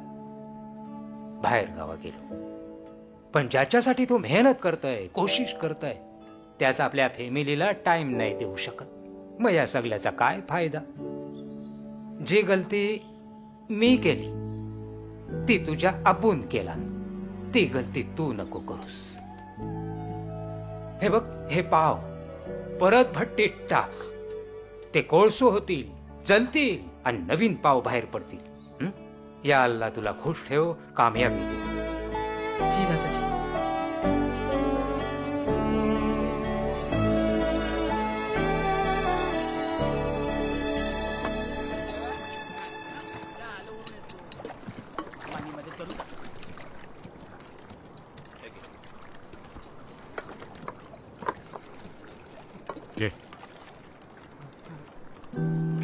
बाहेर गावा गेलो. पण ज्याच्यासाठी तो मेहनत करतोय, कोशिश करतोय, त्याचा आपल्या फॅमिलीला टाइम नाही देऊ शकत. मग या सगळ्याचा काय फायदा? जी गलती मी केली ती तुझ्या अब्बून केला, ती गलती तू नको करूस. हे बघ, हे पाव परत भट्टीत टाक. ते कोळसो होतील, जलतील आणि नवीन पाव बाहेर पडतील. या अल्ला तुला खुश ठेव, कामयाबी दे. जी दादाजी. घे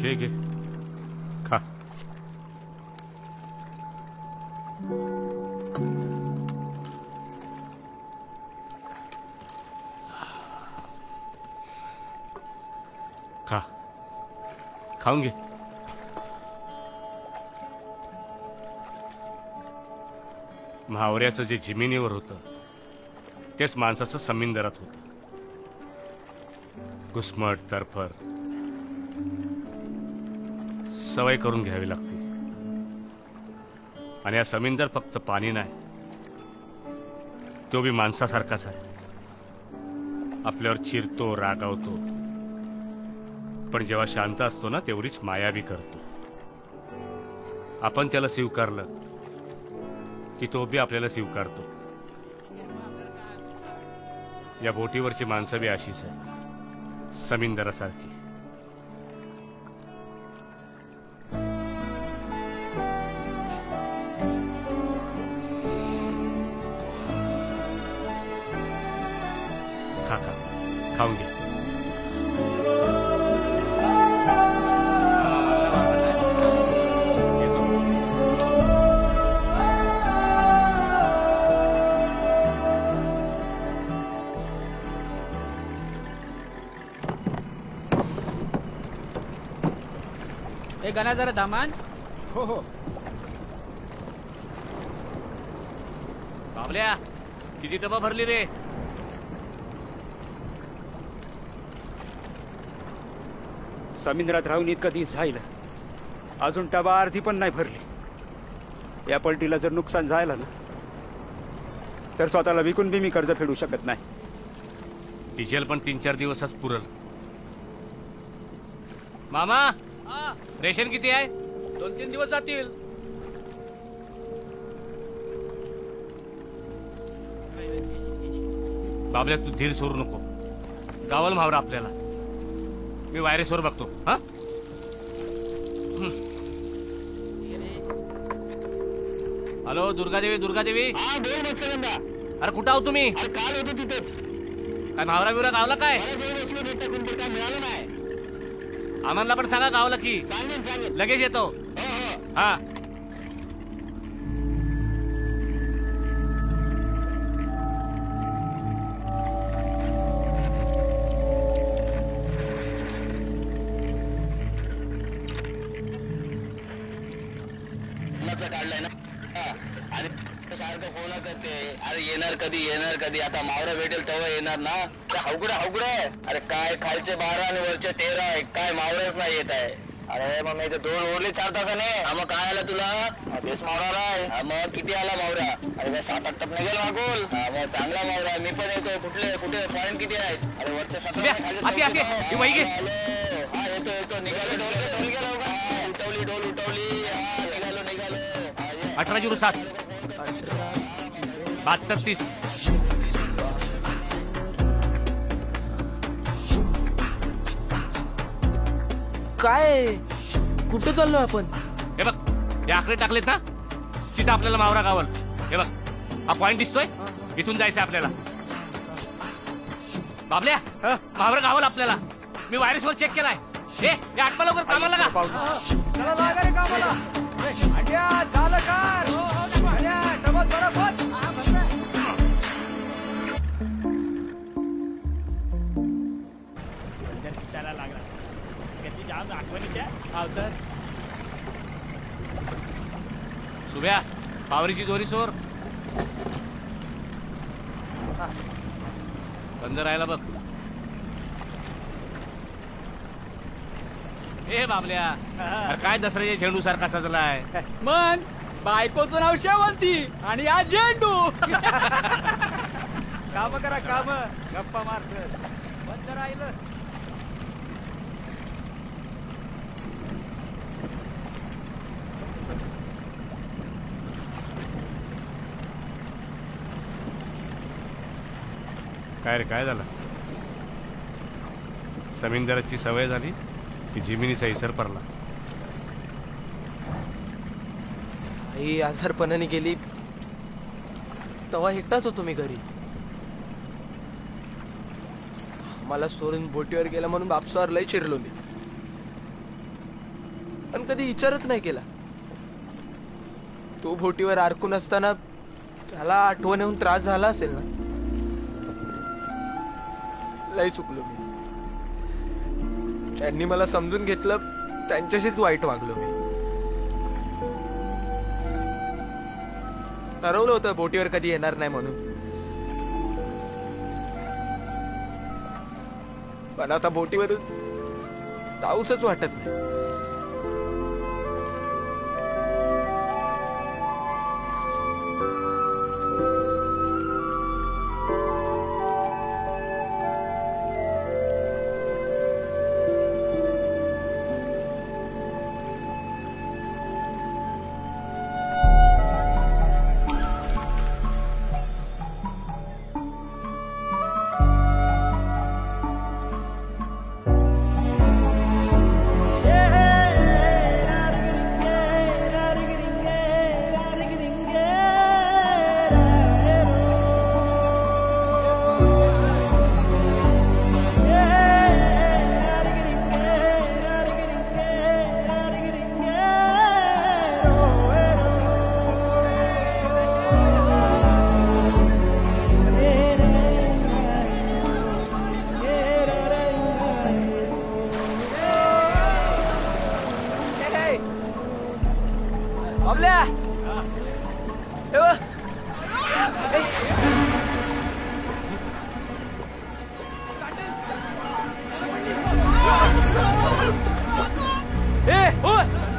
घे घे खा. खा, खाऊन घे. म्हावऱ्याचं जे जमिनीवर होतं तेच माणसाचं समिंदरात होतं. घुसमट तरफर सवय करून घ्यावी लागते. आणि या समिंदर फक्त पाणी नाही, तो बी माणसासारखाच आहे. आपल्यावर चिरतो, रागावतो, पण जेव्हा शांत असतो ना तेवढीच माया बी करतो. आपण त्याला स्वीकारलं की तो बी आपल्याला स्वीकारतो. या बोटीवरची माणसं बी अशीच आहे, समिंदरासारखी. खा खा, खाऊन घे. हे गाणं जरा दामान. हो हो. बाबल्या, किती डबा भरली रे? समुद्रात राहून इतका दिवस झालं, अजून टबा अर्धी पण नाही भरली. या पलटीला जर नुकसान झालं ना तर स्वतःला विकून बी मी कर्ज फेडू शकत नाही. डिझेल पण 3-4 दिवसच पुरल. मामा, रेशन किती आहे? 2-3 दिवस जातील. बाबल्या, तू धीर सोडू नको. गावाला म्हावरा आपल्याला. मी वायरेसवर बघतो. हा, हॅलो दुर्गादेवी. दुर्गादेवी, अरे कुठं आहो तुम्ही? काल होतो तिथेच. काय म्हावरा बिवरा गावला काय? मिळालं नाही. आम्हाला पण सांगा गावला की. सांगेन लगेच येतो. हा. काढलाय ना आणि सारखं फोन करते अरे येणार कधी आता मावरा भेटेल तेव्हा येणार ना हवगड अरे काय खालचे 12 आणि वरचे 13 आहे काय मावराच नाही येत आहे अरे मग मी 2 ओरले 4 तासाने मग काय आला तुला तेच मावरा आहे मग किती आला मावरा अरे 7-8 टप निघेल मागोल मग चांगला मावरा मी पण येतो कुठे पॉईंट किती आहेत अरे वरचे 7 येतो निघालो डोल उठवली निघालो 18:07 72:30 काय कुठं चाललो आपण? हे बघ हे आकडे टाकलेत ना तिथं आपल्याला मावरा गावल. हे बघ हा पॉइंट दिसतोय इथून जायचंय आपल्याला. बाबल्या मावरा गावल आपल्याला. मी व्हायरसवर चेक केलाय. हे आठवा लवकर कामाला लागा. चला लागा रे कामाला. झालं कार डबल बरोबर. सुभ्या पावरीची दोरी सोर. बंद राहायला बघ. ए बाबल्या अरे काय दसऱ्याच्या झेंडू सारखा सजलाय. मग बायकोचं नाव शेवंती आणि हा झेंडू. काम करा काम गप्पा मारत बंद राहिलं. काय रे काय झालं? समिंदराची सवय झाली की जिमिनीचा इसर पडला. आई आजारपणाने गेली तेव्हा एकटाच होतो मी घरी. मला सोडून बोटीवर गेला म्हणून बापसावर लय चिरलो मी. पण कधी विचारच नाही केला. तो बोटीवर अडकून असताना त्याला आठवण येऊन त्रास झाला असेल ना. लय चुकलो मी. त्यांनी मला समजून घेतलं त्यांच्याशीच वाईट वागलो मी. ठरवलं होतं बोटीवर कधी येणार नाही म्हणून. पण आता बोटीवरून जाऊसच वाटत नाही.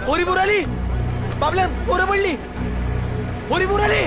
होरी बुराली बाबल्या पोरं पडली. होरी बुराली.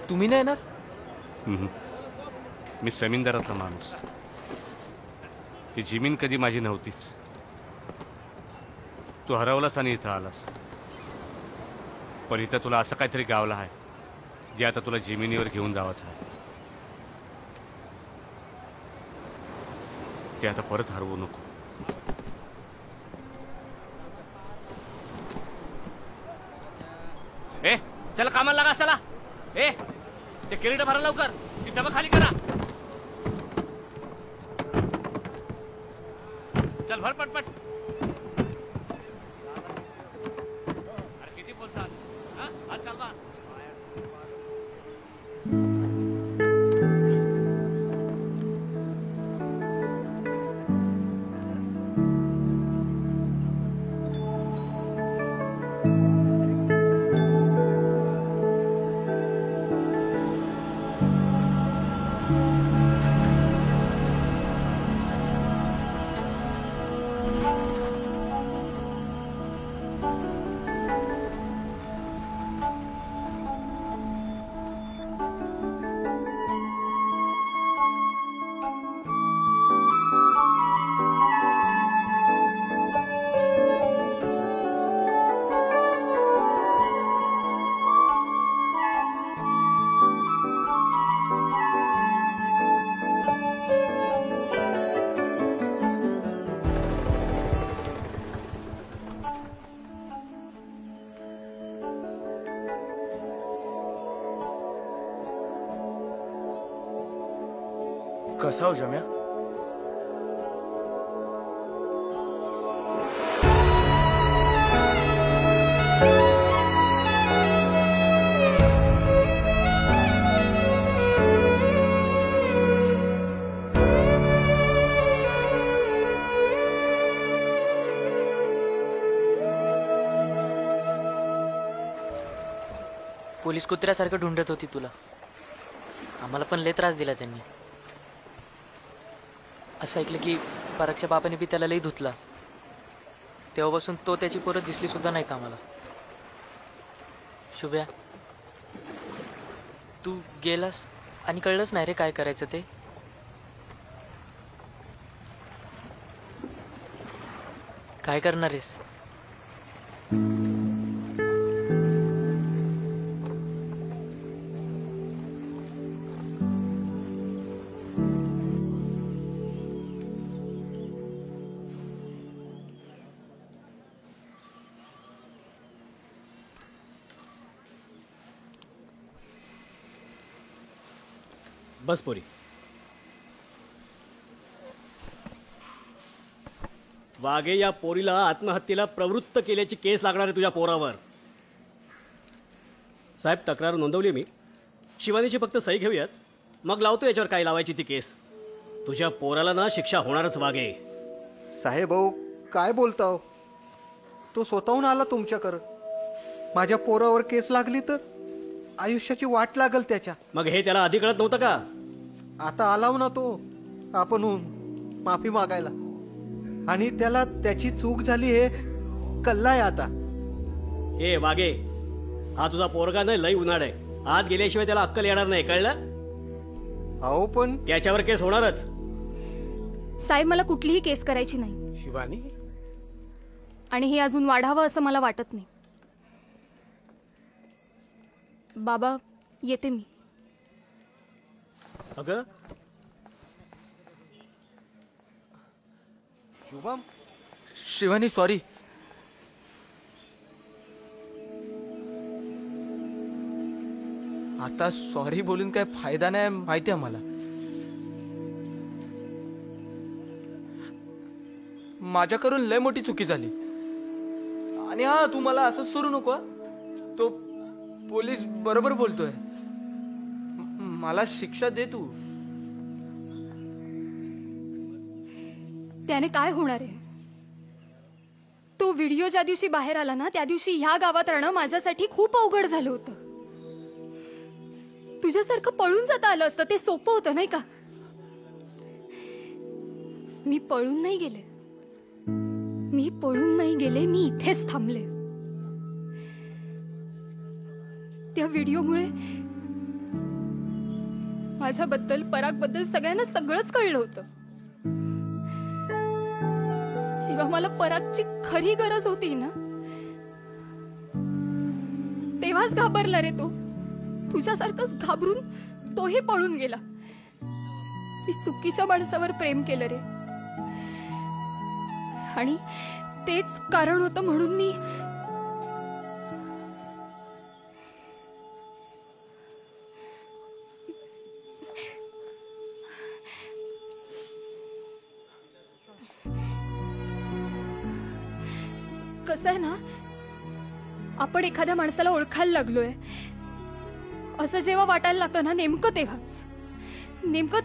तुम्ही नाही येणार? मी जमीनदारातला माणूस. ही जमीन कधी माझी नव्हतीच. तू हरवलास आणि इथं आलास. पण इथं तुला असं काहीतरी गावलं आहे जे आता तुला जमिनीवर घेऊन जावंच आहे. ते आता परत हरवू नको. ए चला कामाला लागा. चला ए ते किरीट भरा लवकर. ती डबा खाली करा. चल भर पटपट. अरे किती बोलतात हा? आज चालवा. कसा हो जम्या? पोलीस कुत्र्यासारखं ढूंढत होती तुला. आम्हाला पण लय त्रास दिला त्यांनी. असं ऐकलं की परागच्या बापाने बी त्याला लई धुतला. तेव्हापासून तो त्याची पोरं दिसली सुद्धा नाहीत आम्हाला. शुभ्या तू गेलास आणि कळलंच नाही रे काय करायचं ते. काय करणार आहेस? बस पोरी. वाघे, या पोरीला आत्महत्येला प्रवृत्त केल्याची केस लागणार आहे तुझ्या पोरावर. साहेब, तक्रार नोंदवली मी. शिवानीची फक्त सही घेऊयात, मग लावतो याच्यावर काय लावायची ती केस. तुझ्या पोराला ना शिक्षा होणारच. वाघे साहेब, अहो काय बोलताव? तो स्वतःहून आला तुमच्याकडं. माझ्या पोरावर केस लागली तर आयुष्याची वाट लागल त्याच्या. मग हे त्याला आधी कळत नव्हतं का? आता आलाव ना तो आपणहून माफी मागायला, आणि त्याला त्याची चूक झाली हे कल्लाय आता. ए वाघे, हा तुझा पोरगा नाही, लई उन्हाळ आहे. आत गेल्याशिवाय त्याला अक्कल येणार नाही, कळलं? अहो पण त्याच्यावर केस होणारच. साहेब, मला कुठलीही केस करायची नाही. शिवानी, आणि हे अजून वाढावं असं मला वाटत नाही. बाबा, येते मी. अगं शुभम. शिवानी, सॉरी. आता सॉरी बोलून काय फायदा नाही, माहिती आहे मला. माझ्याकडून लय मोठी चुकी झाली. आणि हा, तू मला असंच सोडू नको. तो पोलीस बरोबर बोलतोय. मला शिक्षा दे तू. त्याने काय होणार आहे? तो व्हिडिओ ज्या दिवशी बाहेर आला ना, त्या दिवशी ह्या गावात राहणं माझ्यासाठी खूप अवघड झालं होतं. तुझ्यासारखं पळून जाता आलं असतं, ते सोपं होतं नाही का? मी पळून नाही गेले. मी इथेच थांबले. त्या व्हिडिओमुळे माझ्याबद्दल, परागबद्दल सगळ्यांना सगळंच कळलं होतं. जेव्हा मला परागची खरी गरज होती ना, तेव्हाच घाबरला रे तो. तुझ्यासारखंच घाबरून तोही पळून गेला. मी चुकीच्या माणसावर प्रेम केलं रे, आणि तेच कारण होतं म्हणून मी कसं आहे ना, आपण एखाद्या माणसाला ओळखायला लागलोय असं जेव्हा वाटायला लागतं ना, नेमकं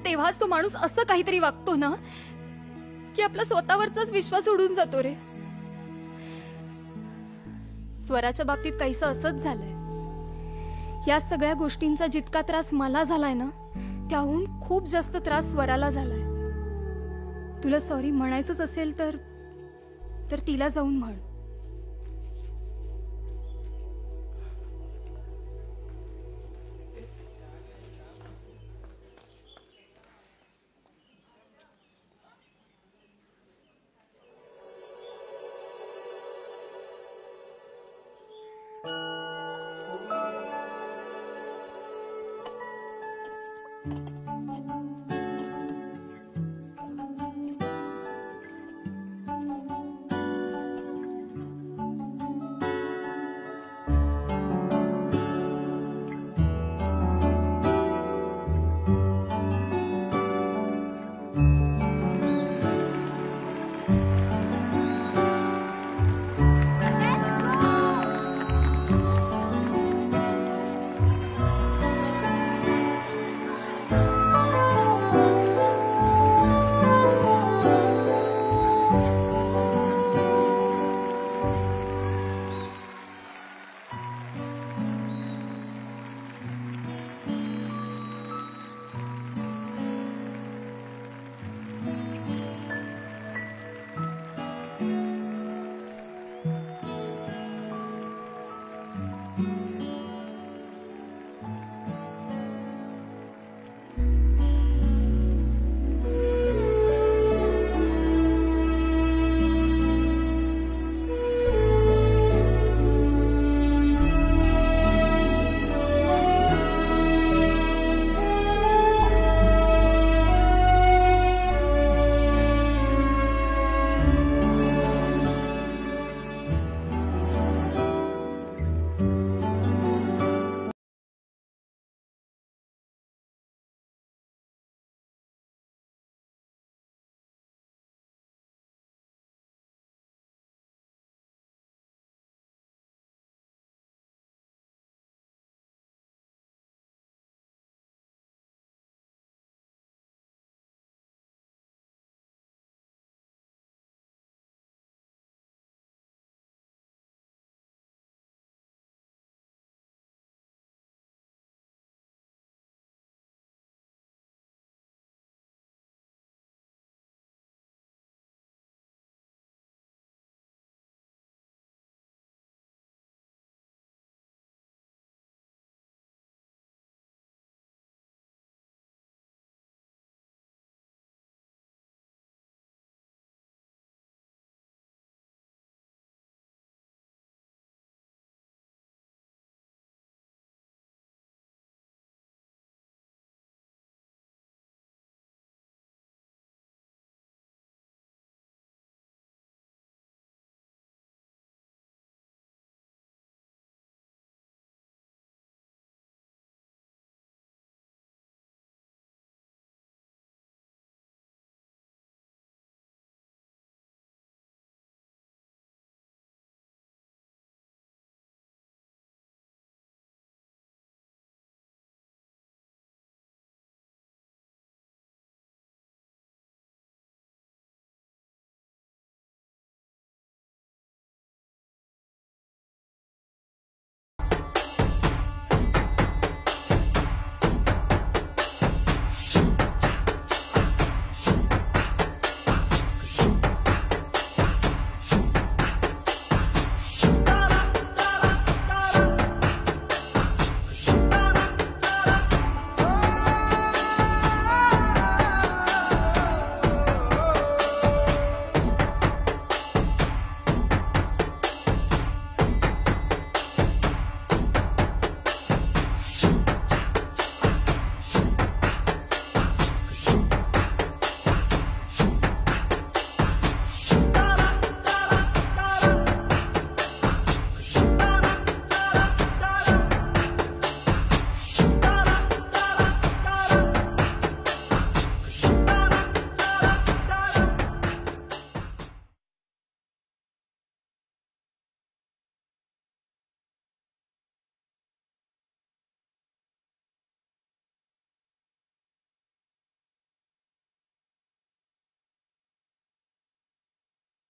तेव्हाच तो माणूस असं काहीतरी वागतो ना की आपला स्वतःवरचाच विश्वास उडून जातो रे. स्वराच्या बाबतीत काहीसं असंच झालंय. या सगळ्या गोष्टींचा जितका त्रास मला झालाय ना, त्याहून खूप जास्त त्रास स्वराला झालाय. तुला सॉरी म्हणायचंच असेल तर तिला जाऊन म्हण.